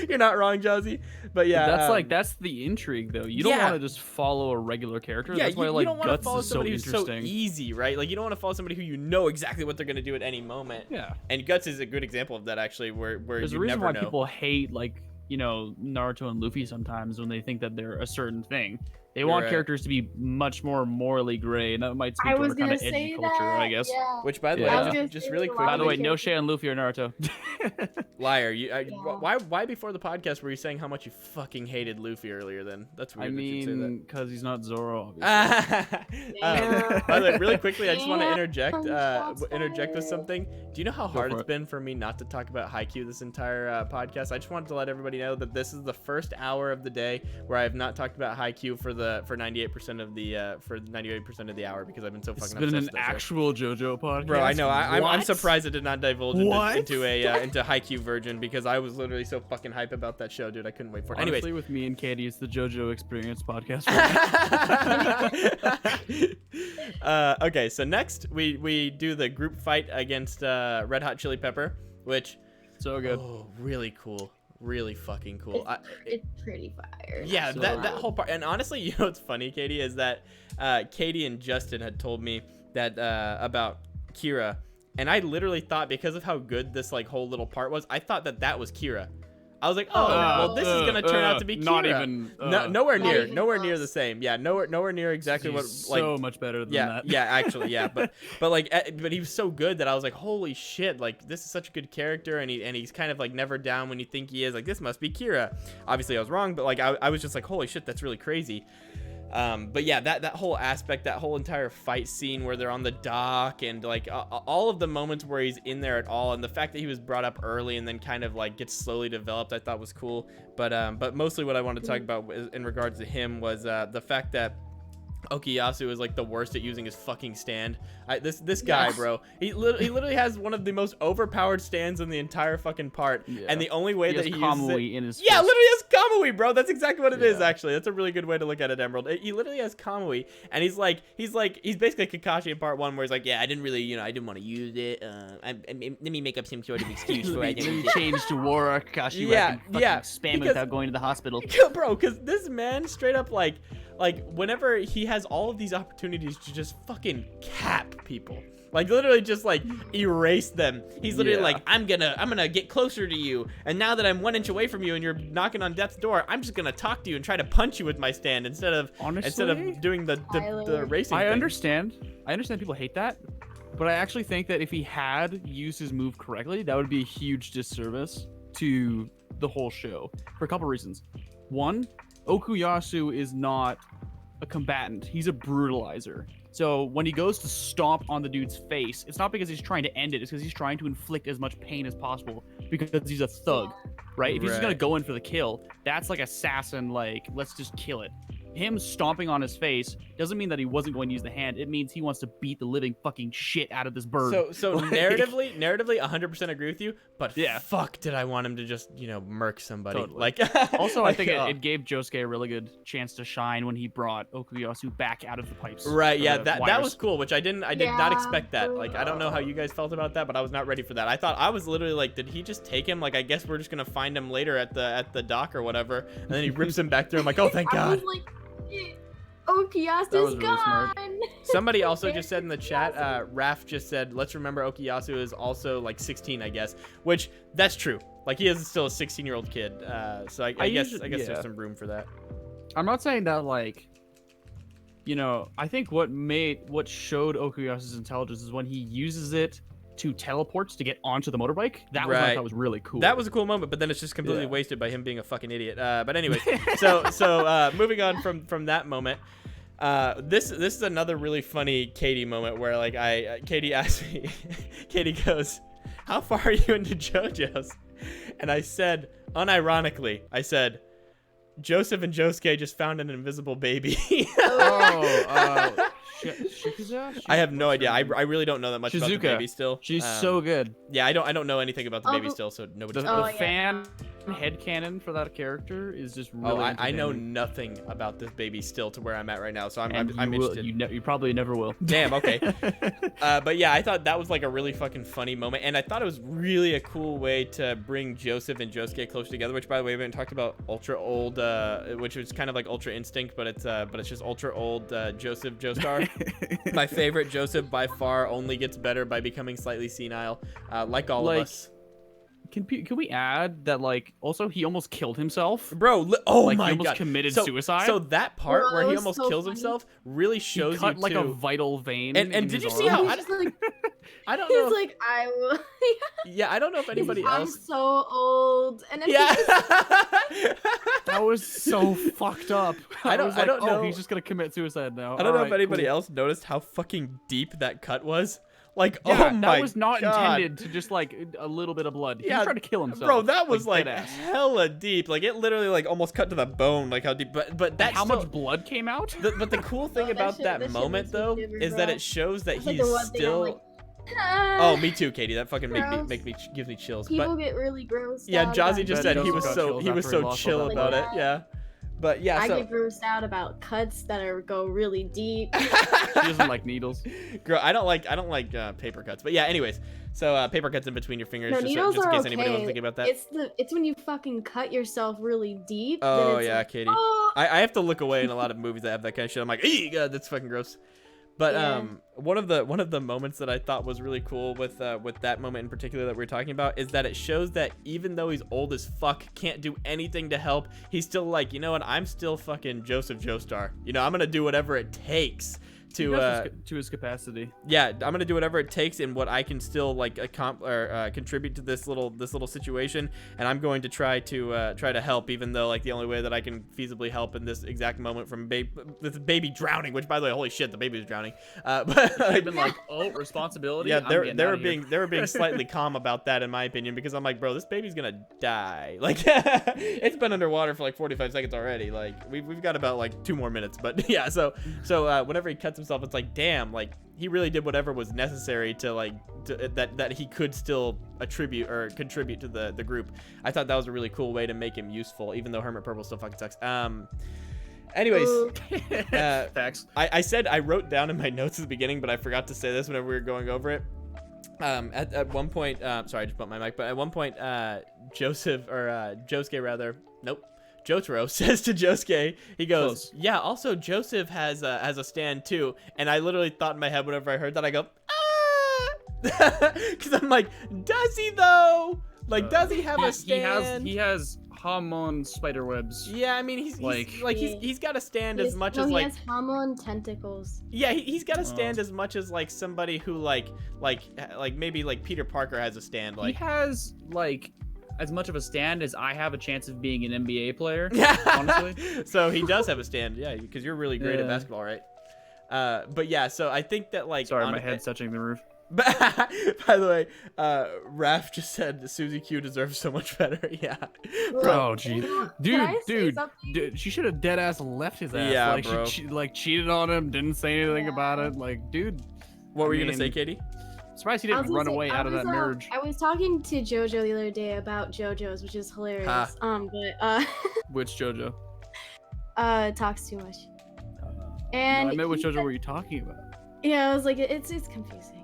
You're not wrong, Jazzy. But yeah, that's the intrigue though. You don't yeah. want to just follow a regular character. yeah, That's why you like don't want to Guts follow is so somebody who's so interesting. easy, right? Like you don't want to follow somebody who you know exactly what they're going to do at any moment. Yeah. And Guts is a good example of that, actually, where There's you a reason never why know. people hate Naruto and Luffy sometimes when they think that they're a certain thing. They You're want right. characters to be much more morally gray, and that might speak I to was our kind gonna of edgy say culture, that. I guess. Yeah. Which, by the Yeah. I was way, gonna just say really a lot quick. By the of way, the no shade on Luffy or Naruto. Liar, Yeah. why before the podcast were you saying how much you fucking hated Luffy earlier? Then that's weird. I that you'd say that. mean, because he's not Zoro, obviously. By the way, really quickly, I just want to Damn, interject with shots something. Do you know how hard for it's it. been for me not to talk about Haikyuu this entire podcast? I just wanted to let everybody know that this is the first hour of the day where I have not talked about Haikyuu for 98% of the hour, because I've been so It's fucking been obsessed an with that show. actual JoJo podcast. Bro, I know. I'm What? surprised I did not divulge What? into Haikyuu virgin, because I was literally so fucking hype about that show, dude. I couldn't wait for it. Honestly, Anyways. with me and Katie, it's the JoJo Experience podcast. Okay, so next we do the group fight against Red Hot Chili Pepper, which So good. oh, really cool, really fucking cool. It's pretty fire. Yeah, So that good. whole part. And honestly, you know what's funny, Katie, is that Katie and Justin had told me that about Kira, and I literally thought, because of how good this like whole little part was, I thought that was Kira. I was like, oh, well, this is gonna turn out to be Kira. Not even. Nowhere Not near, even nowhere near close. the same. Yeah, nowhere near exactly what He's like. so much better than Yeah, that. yeah, actually, yeah, but he was so good that I was like, holy shit, like this is such a good character, and he's kind of like never down when you think he is. Like this must be Kira. Obviously, I was wrong, but like I was just like, holy shit, that's really crazy. But yeah, that whole aspect, that whole entire fight scene where they're on the dock, and like all of the moments where he's in there at all, and the fact that he was brought up early and then kind of like gets slowly developed, I thought was cool. But mostly what I wanted to talk about in regards to him was the fact that Okuyasu is like the worst at using his fucking stand. This guy, Yes. bro, he literally has one of the most overpowered stands in the entire fucking part, Yeah. and the only way He that has he uses it, Kamui in his yeah, fist. literally has Kamui, bro. That's exactly what it is. Yeah. Actually, that's a really good way to look at it, Emerald. He literally has Kamui, and he's basically Kakashi in part 1, where he's like, yeah, I didn't want to use it. Let me make up some sort of excuse for it. Let me change to War Kakashi. Yeah, yeah, Spam because- without going to the hospital. Bro, because this man straight up like whenever he has all of these opportunities to just fucking cap people, like literally just like erase them, he's literally Yeah. like, I'm gonna get closer to you, and now that I'm 1 inch away from you and you're knocking on death's door, I'm just gonna talk to you and try to punch you with my stand instead of Honestly, doing the Tyler. racing I thing. understand. I understand people hate that, but I actually think that if he had used his move correctly, that would be a huge disservice to the whole show for a couple reasons. One, Okuyasu is not a combatant. He's a brutalizer. So when he goes to stomp on the dude's face, it's not because he's trying to end it. It's because he's trying to inflict as much pain as possible because he's a thug, right? If he's just going to go in for the kill, that's like assassin, like, let's just kill it. Him stomping on his face doesn't mean that he wasn't going to use the hand. It means he wants to beat the living fucking shit out of this bird. So Like, narratively, 100% agree with you. But Yeah. fuck, did I want him to just murk somebody? Totally. Like Also, I think like, it gave Josuke a really good chance to shine when he brought Okuyasu back out of the pipes. Right, or yeah, the that wires. was cool, which I did not expect that. Yeah. Like, I don't know how you guys felt about that, but I was not ready for that. I was literally like, did he just take him? Like, I guess we're just gonna find him later at the dock or whatever, and then he rips him back through. I'm like, oh, thank I God. was like, Okuyasu's That was really gone. smart. Somebody also just said in the chat, Raf just said, let's remember Okuyasu is also like 16, I guess, which that's true. Like, he is still a 16-year-old kid. So I guess yeah. there's some room for that. I'm not saying that, like, I think what showed Okuyasu's intelligence is when he uses it to teleport to get onto the motorbike. That was what I thought was really cool. That was a cool moment, but then it's just completely Yeah. wasted by him being a fucking idiot. But anyways, so moving on from that moment, this is another really funny Katie moment where like Katie asked me, Katie goes, "How far are you into Jojos?" And I said, unironically, Joseph and Josuke just found an invisible baby. Shikuza? I have no idea. I really don't know that much about the Shizuka. baby still. She's so good. Yeah, I don't know anything about the baby still, so nobody. The Oh, yeah. fan headcanon for that character is just really I know entertaining. nothing about this baby still to where I'm at right now, so I'm And interested. you probably never will. Damn, okay. But yeah, I thought that was like a really fucking funny moment, and I thought it was really a cool way to bring Joseph and Josuke closer together. Which, by the way, we haven't talked about Ultra Old, which was kind of like Ultra Instinct, but it's just Ultra Old Joseph Joestar. My favorite Joseph by far only gets better by becoming slightly senile, like all of us. Can we add that, like, also he almost killed himself? Bro, oh Like, my he almost God. committed So- suicide? So that part Bro, where that he was almost so kills funny. himself really He shows cut you like too. a vital vein. And in did you his see arm. how- He's just like, I don't know. he's like, I will. Yeah, I don't know if anybody I'm else. so old. And then Yeah. he's just That was so fucked up. I don't- was I like, don't oh, know. he's just gonna commit suicide now. I don't know if Alright, anybody cool. else noticed how fucking deep that cut was. Like, Yeah, oh my that was not God. intended to just like a little bit of blood. He Yeah, was trying to kill himself. Bro, that was like deadass. hella deep. Like, it literally like almost cut to the bone. Like how deep. But that's how still, much blood came out? But the cool thing Oh, that about shit- that that shit moment makes me though shiver, is that bro. it shows that That's like he's the one thing I'm still. like, Oh, me too, Katie. That fucking Gross. gives me chills. People But get really gross. yeah, Jazzy Bet just said he Joseph was got so chills he was after he so lost chill all that about blood. it. Yeah. But yeah, I so get grossed out about cuts that go really deep. She doesn't like needles. girl, I don't like paper cuts. But yeah, anyways, so paper cuts in between your fingers, No, just needles in are case anybody was okay. thinking about that. It's when you fucking cut yourself really deep. then Oh it's yeah, like, Katie. oh. I have to look away in a lot of movies that have that kind of shit. I'm like, "Ee, God, that's fucking gross." But Yeah. one of the moments that I thought was really cool with that moment in particular that we are talking about is that it shows that even though he's old as fuck, can't do anything to help, he's still like, you know what? I'm still fucking Joseph Joestar. You know, I'm gonna do whatever it takes to his capacity. yeah, I'm gonna do whatever it takes in what I can still like contribute to this little situation, and I'm going to try to help, even though like the only way that I can feasibly help in this exact moment from this baby drowning, which by the way, holy shit, the baby was drowning. But I've been like, oh, responsibility. yeah, I'm they getting outta here. were being slightly calm about that in my opinion, because I'm like, bro, this baby's gonna die. Like it's been underwater for like 45 seconds already. Like we've got about like 2 more minutes, but yeah. So whenever he cuts himself, it's like, damn, like he really did whatever was necessary to that he could still attribute or contribute to the group. I thought that was a really cool way to make him useful, even though Hermit Purple still fucking sucks. Anyways, Ooh. Facts. I said I wrote down in my notes at the beginning, but I forgot to say this whenever we were going over it. At one point, sorry, I just bumped my mic, but at one point, Josuke rather, nope, Jotaro says to Josuke, he goes, Close. yeah, also Joseph has a stand too. And I literally thought in my head whenever I heard that, I go, ah, because I'm like, does he though? Like, does he have a stand? He has Hamon spiderwebs. Yeah, I mean he's got to stand as much as he like has Hamon tentacles. yeah, he's got to stand as much as like somebody who like maybe like Peter Parker has a stand He like. has like as much of a stand as I have a chance of being an NBA player. Honestly. So he does have a stand, yeah, because you're really great at Yeah. basketball, right? But yeah, so I think that like. Sorry, my head's touching the roof. By the way, Raph just said Susie Q deserves so much better. Yeah. Oh, gee. Can I say Dude, something? she should have dead ass left his ass. Yeah, like, bro. She like cheated on him, didn't say anything about it. Like, dude. What were you I gonna say, mean, Katie? Surprised he I was didn't run gonna say, away out of that marriage. I was talking to Jojo the other day about Jojos, which is hilarious. Which Jojo? Talks too much. And And I met which he Jojo said- were you talking about? Yeah, I was like, it's confusing.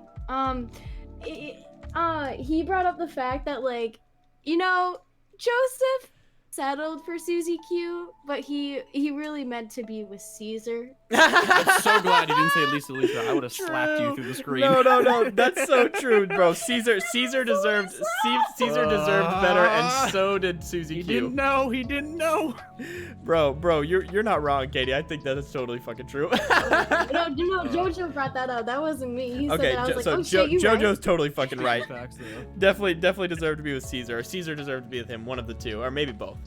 He brought up the fact that like, Joseph settled for Susie Q, but he really meant to be with Caesar. I'm so glad you didn't say Lisa. I would have slapped you through the screen. No, that's so true, bro. Caesar deserved Caesar deserved better, and so did Susie He Q. didn't know. Bro, you're not wrong, Katie. I think that is totally fucking true. No, Jojo brought that up. That wasn't me. He said Okay, that. I was like, so oh shit, you Jojo's right. totally fucking right. Facts, though. Definitely deserved to be with Caesar. Or Caesar deserved to be with him. One of the two, or maybe both.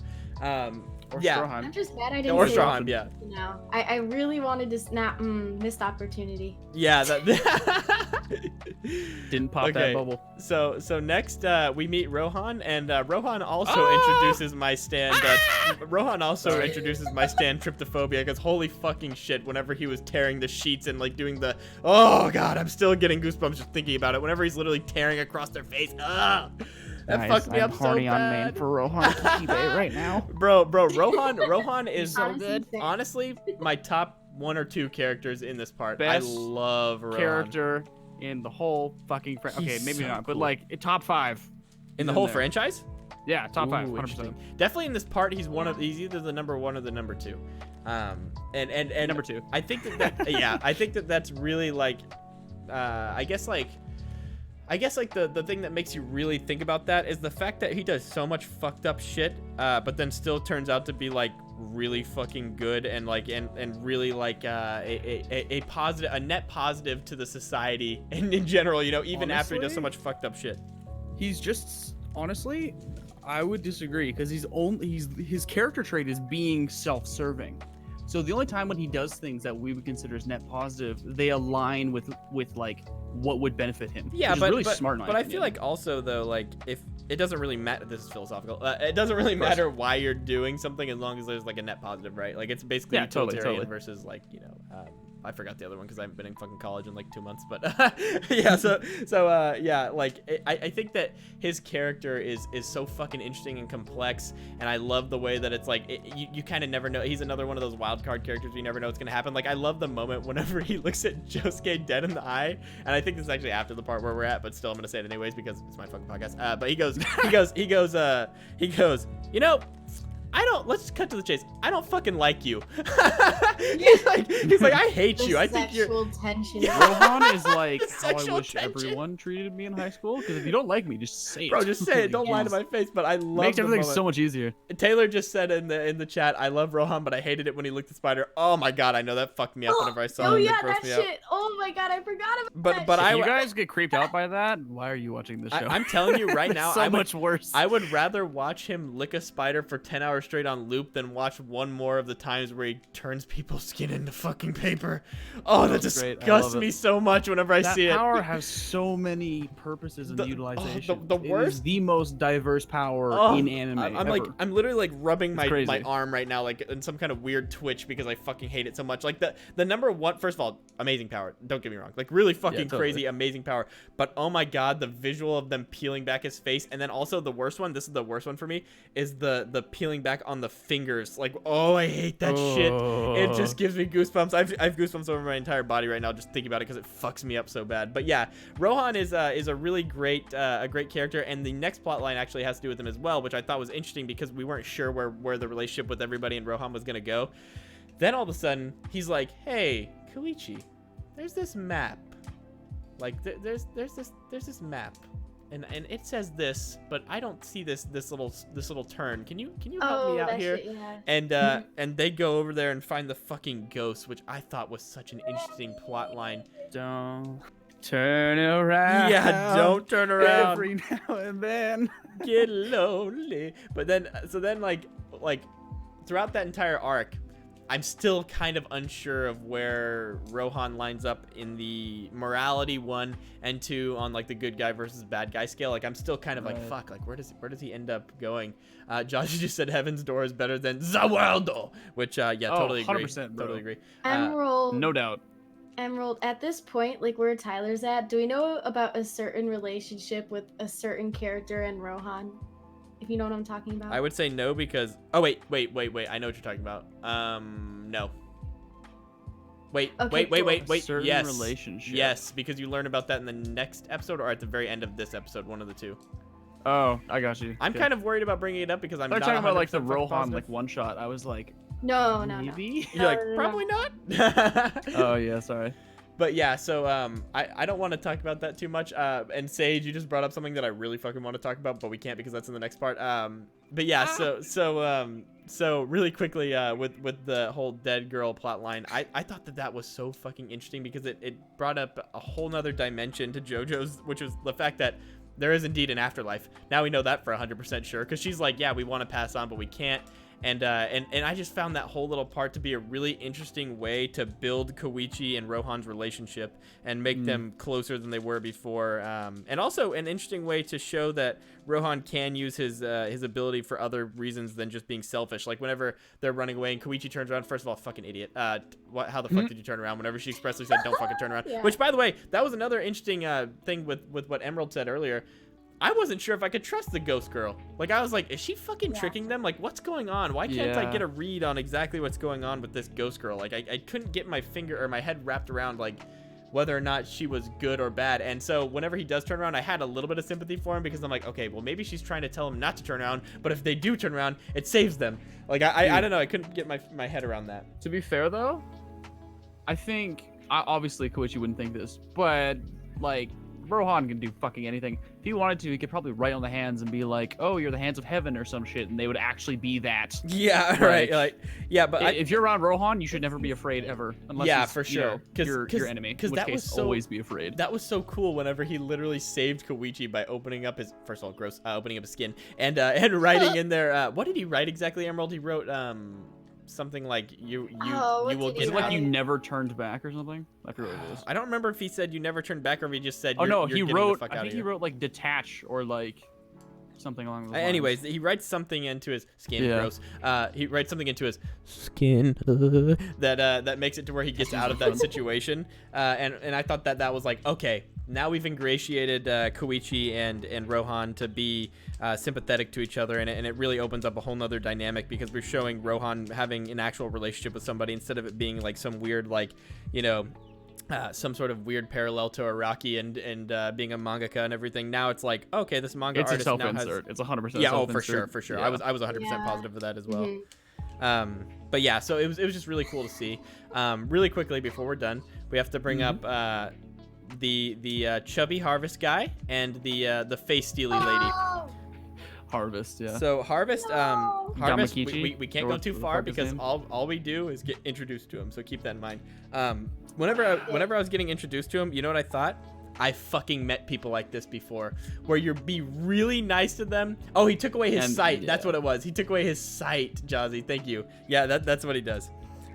Or Yeah. Stroheim. I'm just mad I didn't Or say Strahan, yeah. No, I really wanted to snap missed opportunity. Yeah, that. Didn't pop that bubble. So next we meet Rohan, and Rohan also introduces my stand. Rohan also introduces my stand tryptophobia, because holy fucking shit, whenever he was tearing the sheets and like doing the, oh god, I'm still getting goosebumps just thinking about it. Whenever he's literally tearing across their face, that fucked me up so horny on bad. main for Rohan eBay right now. Bro, Rohan is so good. honestly my top 1 or 2 characters in this part. Best I love Rohan. Character in the whole fucking okay, He's maybe so not, but cool. like top 5 in the whole franchise. Yeah, top 5, Ooh, 100%. interesting. Definitely in this part, he's either the number 1 or the number 2. And Number 2. I think that yeah, I think that's really like, I guess like the thing that makes you really think about that is the fact that he does so much fucked up shit, but then still turns out to be like really fucking good and like and really like a positive, a net positive to the society and in general, even after he does so Honestly? much fucked up shit. He's just honestly, I would disagree because his character trait is being self-serving. So the only time when he does things that we would consider as net positive, they align with like what would benefit him. Yeah, which is but really smart. But I feel like also though, like if it doesn't really matter, this is philosophical. It doesn't really matter why you're doing something as long as there's like a net positive, right? Like it's basically utilitarian totally. versus like I forgot the other one because I haven't been in fucking college in like 2 months, but yeah. So yeah, like I think that his character is so fucking interesting and complex, and I love the way that it's like you kind of never know. He's another one of those wild card characters you never know what's gonna happen. Like I love the moment whenever he looks at Josuke dead in the eye, and I think this is actually after the part where we're at, but still I'm gonna say it anyways because it's my fucking podcast. But he goes, let's cut to the chase. I don't fucking like you. he's like, I hate you. I think you're. Sexual tension. Rohan is like how I Sexual wish tension. everyone treated me in high school. Because if you don't like me, just say it. Bro, just say it. Don't lie to my face. But I love Makes the everything moment. so much easier. Taylor just said in the chat, I love Rohan, but I hated it when he looked at Spider. Oh my god, I know that fucked me up whenever I saw Oh him. yeah, It grossed that me out. shit. Oh my god, I forgot about that. But If I you guys get creeped out by that, why are you watching this show? I'm telling you right now, so much worse. I would rather watch him lick a spider for 10 hours straight on loop than watch one more of the times where he turns people's skin into fucking paper. Oh, that That's great. I disgusts love me it. so much whenever I see it. That power has so many purposes and The- utilization. the It is worst- the most diverse power Oh, in anime. I'm literally like rubbing It's my crazy. arm right now, like in some kind of weird twitch because I fucking hate it so much. Like the number one, first of all, amazing power. Don't get me wrong, like really fucking totally. crazy, amazing power. But oh my god, the visual of them peeling back his face, and then also the worst one. This is the worst one for me. Is the peeling back on the fingers. Like oh, I hate that shit. It just gives me goosebumps. I have goosebumps over my entire body right now just thinking about it because it fucks me up so bad. But yeah, Rohan is a really great character, and the next plot line actually has to do with him as well, which I thought was interesting because we weren't sure where the relationship with everybody and Rohan was gonna go. Then all of a sudden he's like, "Hey, Koichi, there's this map. Like there's this map, and it says this, but I don't see this little turn. Can you help me out that here? shit, yeah. And they go over there and find the fucking ghost, which I thought was such an interesting plot line. Don't turn around. Yeah, don't turn around. Every now and then. Get lonely. But then, like throughout that entire arc, I'm still kind of unsure of where Rohan lines up in the morality 1 and 2 on like the good guy versus bad guy scale. Like I'm still kind of like, fuck, like where does he end up going? Josh just said Heaven's Door is better than the World, which yeah, totally agree. 100%, bro. Totally agree. Emerald. No doubt. Emerald, at this point, like where Tyler's at, do we know about a certain relationship with a certain character in Rohan? If you know what I'm talking about. I would say no because wait. I know what you're talking about. No. Wait. Certain Yes. relationship. Yes, because you learn about that in the next episode or at the very end of this episode, one of the two. Oh, I got you. I'm kind of worried about bringing it up because I'm They're not talking about like the 100% Rohan positive. like one shot. I was like, No. maybe. You're like, No. probably not. Oh yeah, sorry. But yeah, so I don't want to talk about that too much. And Sage, you just brought up something that I really fucking want to talk about, but we can't because that's in the next part. But yeah, so really quickly with the whole dead girl plot line, I thought that was so fucking interesting because it brought up a whole nother dimension to Jojo's, which was the fact that there is indeed an afterlife. Now we know that for 100% sure because she's like, yeah, we want to pass on, but we can't. And I just found that whole little part to be a really interesting way to build Koichi and Rohan's relationship and make them closer than they were before. And also an interesting way to show that Rohan can use his ability for other reasons than just being selfish. Like whenever they're running away and Koichi turns around, first of all, fucking idiot. How the fuck did you turn around? Whenever she expressly said, don't fucking turn around. Yeah. Which, by the way, that was another interesting thing with what Emerald said earlier. I wasn't sure if I could trust the ghost girl. Like, I was like, is she fucking tricking them? Like, what's going on? Why can't I get a read on exactly what's going on with this ghost girl? Like, I couldn't get my head wrapped around, like, whether or not she was good or bad. And so whenever he does turn around, I had a little bit of sympathy for him because I'm like, okay, well, maybe she's trying to tell him not to turn around, but if they do turn around, it saves them. Like, I don't know. I couldn't get my head around that. To be fair though, I think obviously Koichi wouldn't think this, but like Rohan can do fucking anything. If he wanted to, he could probably write on the hands and be like, "Oh, you're the hands of heaven" or some shit, and they would actually be that. Yeah, right. Like, yeah, but if you're around Rohan, you should never be afraid ever, unless he's, for sure, your enemy. Because in which case, always be afraid. That was so cool. Whenever he literally saved Koichi by opening up his opening up his skin and writing in there. What did he write exactly, Emerald? He wrote something like you will get. Is it like you never turned back or something? I forget what it is. I don't remember if he said you never turned back or if he just said. Oh no, you're he getting wrote. The fuck I out think of he here. wrote like detach or like something along those lines. Anyways, he writes something into his skin. Yeah. Gross. He writes something into his skin that makes it to where he gets out of that situation. And I thought that was like, okay, now we've ingratiated Koichi and Rohan to be sympathetic to each other, and it really opens up a whole nother dynamic because we're showing Rohan having an actual relationship with somebody instead of it being like some weird, like, you know, some sort of weird parallel to Araki and being a mangaka and everything. Now it's like, okay, this manga It's a artist now has... self-insert. It's 100% Yeah, self-insert. for sure. Yeah. I was 100% positive of that as well. Mm-hmm. But yeah, so it was just really cool to see. Really quickly before we're done, we have to bring up the chubby Harvest guy and the face steely lady. Harvest, yeah. So Harvest, Harvest, Damakichi? we can't Or go what too the far fuck his because name? all we do is get introduced to him. So keep that in mind. Whenever I was getting introduced to him, you know what I thought? I fucking met people like this before, where you be really nice to them. Oh, he took away his sight. Yeah. That's what it was. He took away his sight, Jazzy. Thank you. Yeah, that's what he does.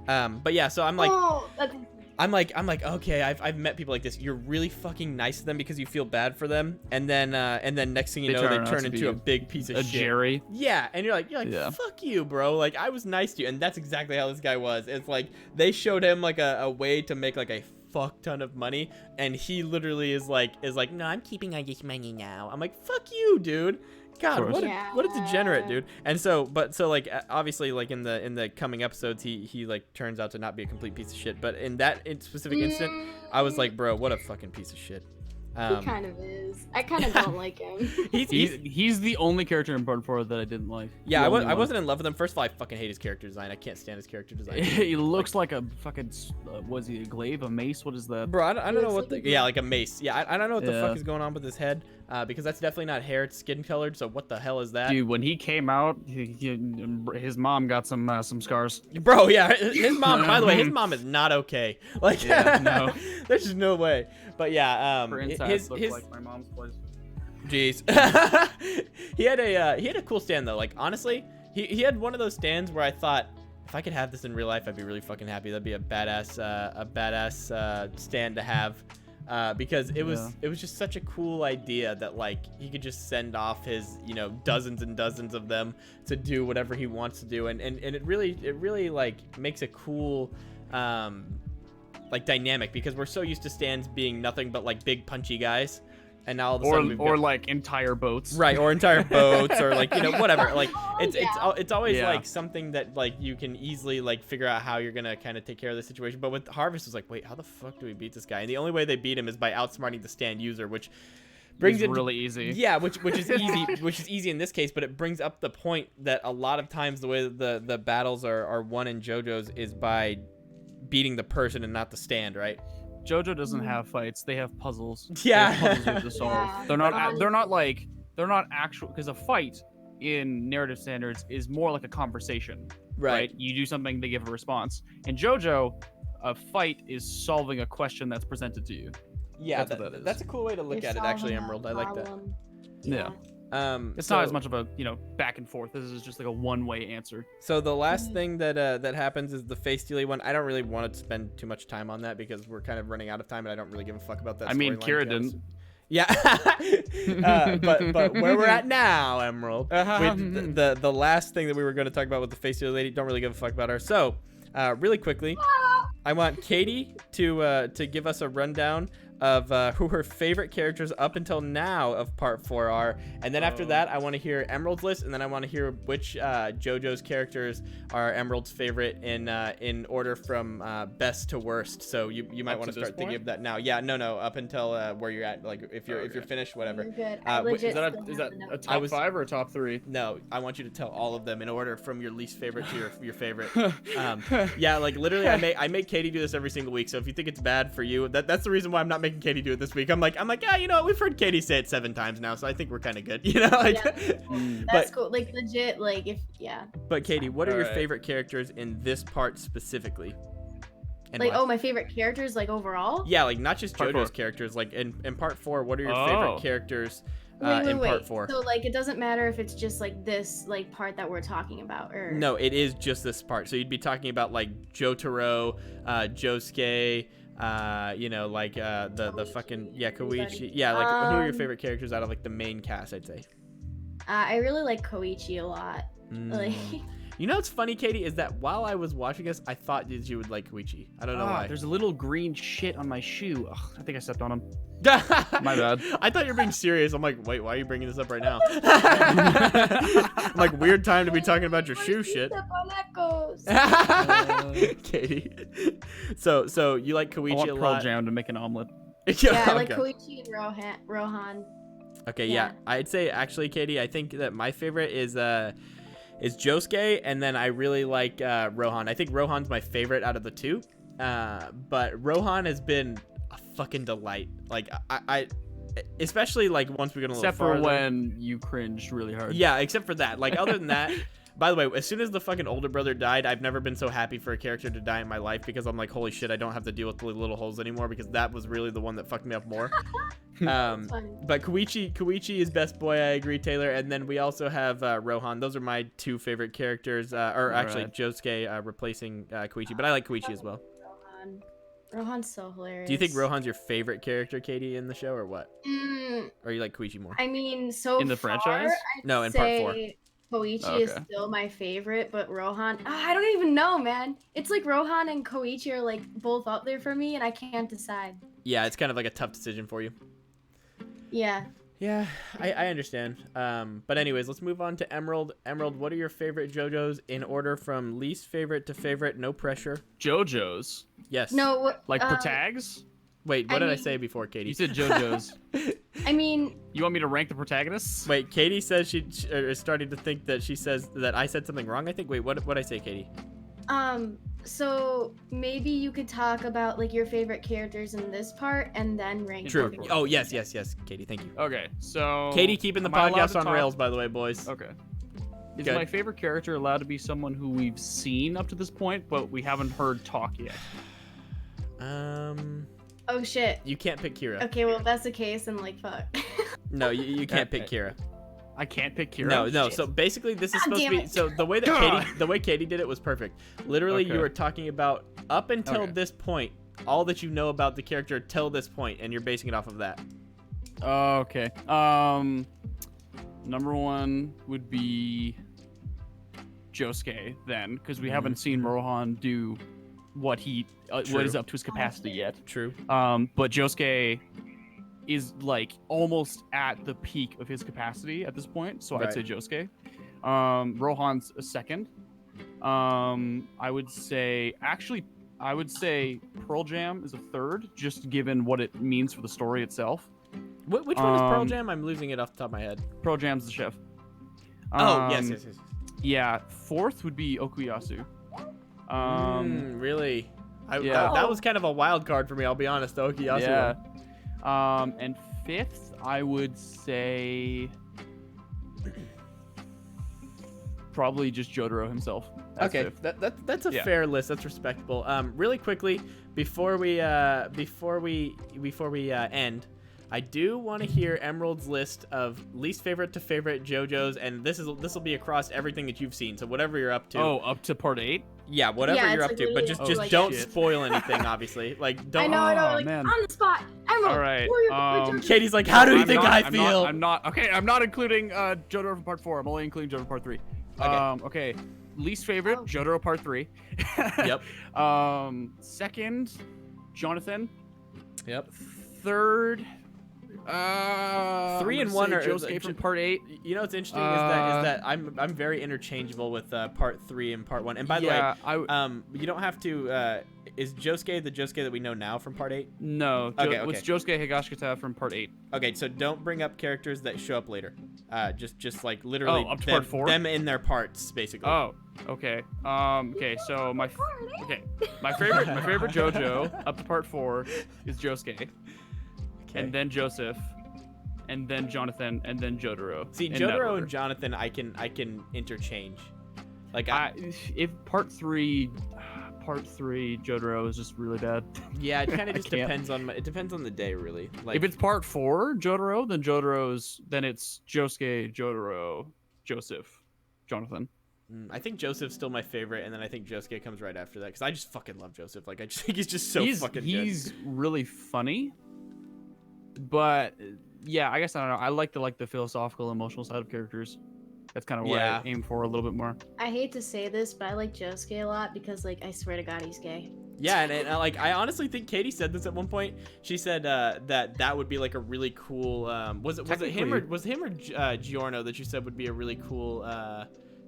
But yeah, so I'm like, I'm like, okay, I've met people like this. You're really fucking nice to them because you feel bad for them, and then next thing you know, they turn into a big piece of a shit. Jerry. Yeah, and you're like, Yeah. fuck you, bro. Like, I was nice to you, and that's exactly how this guy was. It's like they showed him like a way to make like a fuck ton of money, and he literally is like, no, I'm keeping all this money now. I'm like, fuck you, dude. God, what a degenerate, dude. And so like obviously like in the coming episodes he like turns out to not be a complete piece of shit, but in that specific instant I was like, bro, what a fucking piece of shit. He kind of is. I kind of don't like him. He's the only character in Part 4 that I didn't like. Yeah, I wasn't in love with him. First of all, I fucking hate his character design. I can't stand his character design. He looks like a fucking was he a glaive, a mace? What is that? Bro, I don't know what like a mace. Yeah, I don't know what the Yeah. fuck is going on with his head. because that's definitely not hair, it's skin colored. So what the hell is that? Dude, when he came out, his mom got some scars. Bro, yeah, his mom. By the way, his mom is not okay. Like, Yeah, no. there's just no way. But yeah, Her insides look like my mom's place. Jeez. he had a cool stand though. Like honestly, he had one of those stands where I thought if I could have this in real life, I'd be really fucking happy. That'd be a badass stand to have. Because it was just such a cool idea that like he could just send off his dozens and dozens of them to do whatever he wants to do, and it really like makes a cool like dynamic, because we're so used to stands being nothing but like big punchy guys, and now all of a sudden like entire boats, right, or entire boats, or like whatever, like it's always Yeah. like something that like you can easily like figure out how you're gonna kind of take care of the situation. But with Harvest, it's like, wait, how the fuck do we beat this guy? And the only way they beat him is by outsmarting the stand user, which brings it really easy. Yeah, which is easy, which is easy in this case, but it brings up the point that a lot of times the way that the battles are won in JoJo's is by beating the person and not the stand, right? Jojo doesn't have fights; they have puzzles. Yeah. They have puzzles you have to solve. Yeah. They're not actual, because a fight in narrative standards is more like a conversation. Right. You do something, they give a response. In JoJo, a fight is solving a question that's presented to you. Yeah, That's what that is. that's a cool way to look You're at it, actually, solving a Emerald. I like that. problem. Yeah. It's So- not as much of a back and forth. This is just like a one-way answer. So the last thing that happens is the face stealing one. I don't really want to spend too much time on that because we're kind of running out of time, and I don't really give a fuck about that. I mean, storyline, Kira to be honest. didn't. Yeah, but where we're at now, Emerald, the last thing that we were going to talk about with the face stealing lady, don't really give a fuck about her. So, really quickly, I want Katie to give us a rundown of who her favorite characters up until now of part 4 are, and then after that I want to hear Emerald's list, and then I want to hear which JoJo's characters are Emerald's favorite in order from best to worst. So you might want to start thinking of that now. Yeah, no, up until where you're at, like if you're finished, whatever. You're good. Is that a top 5 or a top 3? No, I want you to tell all of them in order from your least favorite to your favorite. Yeah, like literally, I make Katie do this every single week. So if you think it's bad for you, that's the reason why I'm not making Katie do it this week. I'm like, yeah, you know what? We've heard Katie say it 7 times now, so I think we're kind of good, Like, That's cool. Like legit. Like But Katie, what are your Alright. favorite characters in this part specifically? And like why? my favorite characters like overall. Yeah, like not just Part JoJo's 4. characters. Like in part 4, what are your favorite characters in part 4? So like it doesn't matter if it's just like this like part that we're talking about, or No, it is just this part. So you'd be talking about like Jotaro, Josuke, like the fucking Koichi. Yeah, like who are your favorite characters out of like the main cast? I'd say. I really like Koichi a lot. Like You know what's funny, Katie, is that while I was watching this, I thought that you would like Koichi. I don't know why. There's a little green shit on my shoe. Ugh, I think I stepped on him. My bad. I thought you were being serious. I'm like, wait, why are you bringing this up right now? I'm like, weird time to be talking about your shoe shit. Step on echoes. Katie. So you like I Koichi want a Pearl lot? Jam to make an omelet. Yeah, I like okay. Koichi and Rohan. Okay, Yeah. yeah. I'd say actually, Katie, I think that my favorite is Josuke, and then I really like Rohan. I think Rohan's my favorite out of the two. But Rohan has been a fucking delight. Like I especially like once we get a little Except farther. for when you cringed really hard. Yeah, except for that. Like other than that. By the way, as soon as the fucking older brother died, I've never been so happy for a character to die in my life, because I'm like, holy shit, I don't have to deal with the little holes anymore, because that was really the one that fucked me up more. Funny. But Koichi is best boy, I agree, Taylor. And then we also have Rohan. Those are my 2 favorite characters, or actually Right. Josuke replacing Koichi, but I like Koichi as well. Rohan's so hilarious. Do you think Rohan's your favorite character, Katie, in the show, or what? Or you like Koichi more? I mean, so In the far, franchise? I'd No, in part 4. say Koichi Okay. is still my favorite, but Rohan, I don't even know, man. It's like Rohan and Koichi are like both up there for me, and I can't decide. Yeah, it's kind of like a tough decision for you. Yeah. Yeah, I understand. But anyways, let's move on to Emerald. Emerald, what are your favorite JoJo's in order from least favorite to favorite? No pressure. JoJo's. Yes. No. Like protagonists? Wait, what did I mean- say before, Katie? You said JoJo's. I mean, You want me to rank the protagonists? Wait, Katie says she is starting to think that she says that I said something wrong. I think. Wait, what did I say, Katie? So maybe you could talk about like your favorite characters in this part and then rank. True. them. Oh, yes, Katie, thank you. Okay, so Katie keeping the am I allowed podcast to on talk? rails, by the way, boys. Okay. Is Good. my favorite character allowed to be someone who we've seen up to this point, but we haven't heard talk yet? Oh shit. You can't pick Kira. Okay, well if that's the case, then like fuck. No, you can't pick Kira. I can't pick Kira. No. Shit. So basically, this is God supposed to damn be. it. So the way that God. Katie did it was perfect. Literally, Okay. you were talking about up until Okay. this point, all that you know about the character till this point, and you're basing it off of that. Okay. Number one would be Josuke then, because we haven't seen Rohan do what True. is up to his capacity yet. True. But Josuke is like almost at the peak of his capacity at this point, so Right. I'd say Josuke. Rohan's a second. I would say Pearl Jam is a third, just given what it means for the story itself. Which one is Pearl Jam? I'm losing it off the top of my head. Pearl Jam's the chef. Oh, yes. Yeah, fourth would be Okuyasu. Really? Yeah. That was kind of a wild card for me. I'll be honest. The Okuyasu Yeah. one. And fifth, I would say probably just Jotaro himself. That's Okay, fifth. that's a fair list. That's respectable. Really quickly before we end, I do want to hear Emerald's list of least favorite to favorite JoJos, and this will be across everything that you've seen. So whatever you're up to. Oh, up to part 8? Yeah, whatever Yeah, you're it's up to, but like just literally don't shit. spoil anything. Obviously, like don't. I know, Oh, like man. on the spot. Emerald. All right, Warrior, Katie's like, how do you I'm think not- I I'm feel? not. I'm not including Jotaro from part 4. I'm only including Jotaro part 3. Okay. Okay. Least favorite, Oh. Jotaro part 3. Yep. Second, Jonathan. Yep. Third, 3 I'm and gonna 1 say are Josuke from part 8. You know what's interesting is that I'm very interchangeable with part 3 and part 1. And by the way, you don't have to. Is Josuke the Josuke that we know now from part 8? No. Okay, It's Josuke Higashikata from part 8. Okay, so don't bring up characters that show up later. Just like literally up to part 4? them in their parts, basically. Oh, okay. Okay, so my favorite Jojo up to part 4 is Josuke, Okay. and then Joseph, and then Jonathan, and then Jotaro. See, in that Jotaro order. and Jonathan, I can interchange. Like if part 3 Jotaro is just really bad. yeah, it kind of just can't. depends on the day, really. Like If it's part 4 Jotaro, then it's Josuke, Jotaro, Joseph, Jonathan. I think Joseph's still my favorite, and then I think Josuke comes right after that because I just fucking love Joseph. Like I just think he's just so fucking good. He's really funny, but yeah, I guess I don't know. I like the philosophical, emotional side of characters. That's kind of what Yeah. I aim for a little bit more. I hate to say this, but I like Josuke a lot because, like, I swear to God, he's gay. Yeah, and like I honestly think Katie said this at one point. She said that would be like a really cool. Was it him or Giorno that you said would be a really cool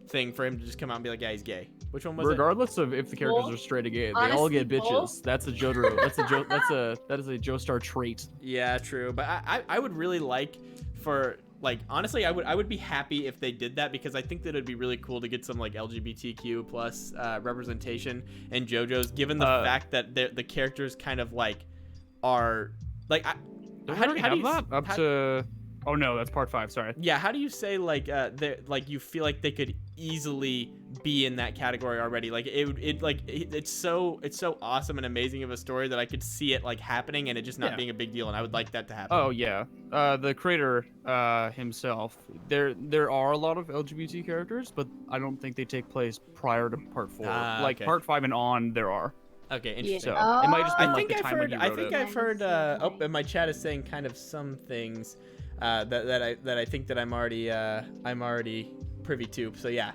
thing for him to just come out and be like, yeah, he's gay. Which one was Regardless of if the characters are straight or gay, they all Honestly, get bitches. both. That's a Jotaro. That is a Joestar trait. it? Yeah, true. But I would really like for. Like honestly, I would be happy if they did that because I think that it'd be really cool to get some like LGBTQ plus representation in JoJo's, given the fact that the characters kind of like are like. How do you that up to? Oh no, that's part 5. Sorry. Yeah, how do you say like you feel like they could easily be in that category already? Like it's so awesome and amazing of a story that I could see it like happening and it just not being a big deal, and I would like that to happen. Oh yeah, the creator himself. There are a lot of LGBT characters, but I don't think they take place prior to part 4. Like okay. part 5 and on, there are. Okay, interesting. So it might just be I like think the I've time when heard. he I wrote think it. I've heard. And my chat is saying kind of some things that I think that I'm already privy to. So yeah.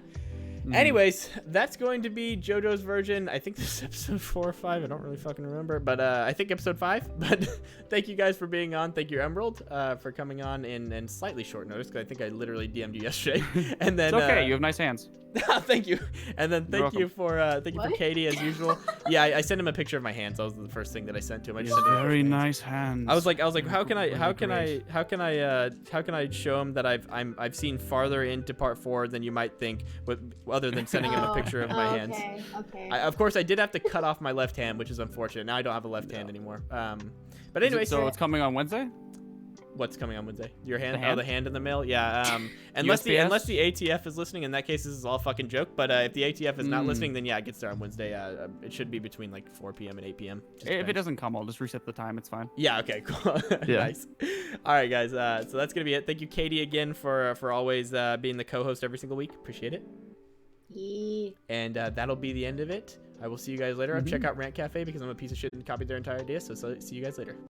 Anyways, that's going to be JoJo's version. I think this is episode 4 or 5. I don't really fucking remember, but I think episode 5. But thank you guys for being on. Thank you, Emerald, for coming on in slightly short notice because I think I literally DM'd you yesterday. And then It's okay. You have nice hands. Thank you. And then You're thank you for What? Katie as usual. Yeah, I sent him a picture of my hands. That was the first thing that I sent to him. I just sent him a picture Very of my hands. nice hands. I was like, how can I Great. show him that I've seen farther into part 4 than you might think, other than sending him a picture of my hands. Okay. Of course, I did have to cut off my left hand, which is unfortunate. Now I don't have a left hand anymore. But anyway, So it's coming on Wednesday? what's coming on Wednesday? Your hand? The hand? Oh, the hand in the mail? Yeah. Unless the USPS? ATF is listening, in that case, this is all a fucking joke. But if the ATF is not listening, then yeah, it gets there on Wednesday. It should be between like 4 p.m. and 8 p.m. Just If it depends. doesn't come, I'll just reset the time. It's fine. Yeah. Okay. Cool. Yeah. Nice. All right, guys. So that's gonna be it. Thank you, Katie, again for always being the co-host every single week. Appreciate it. Yeah. And that'll be the end of it. I will see you guys later. Check out Rant Cafe because I'm a piece of shit and copied their entire idea. So see you guys later.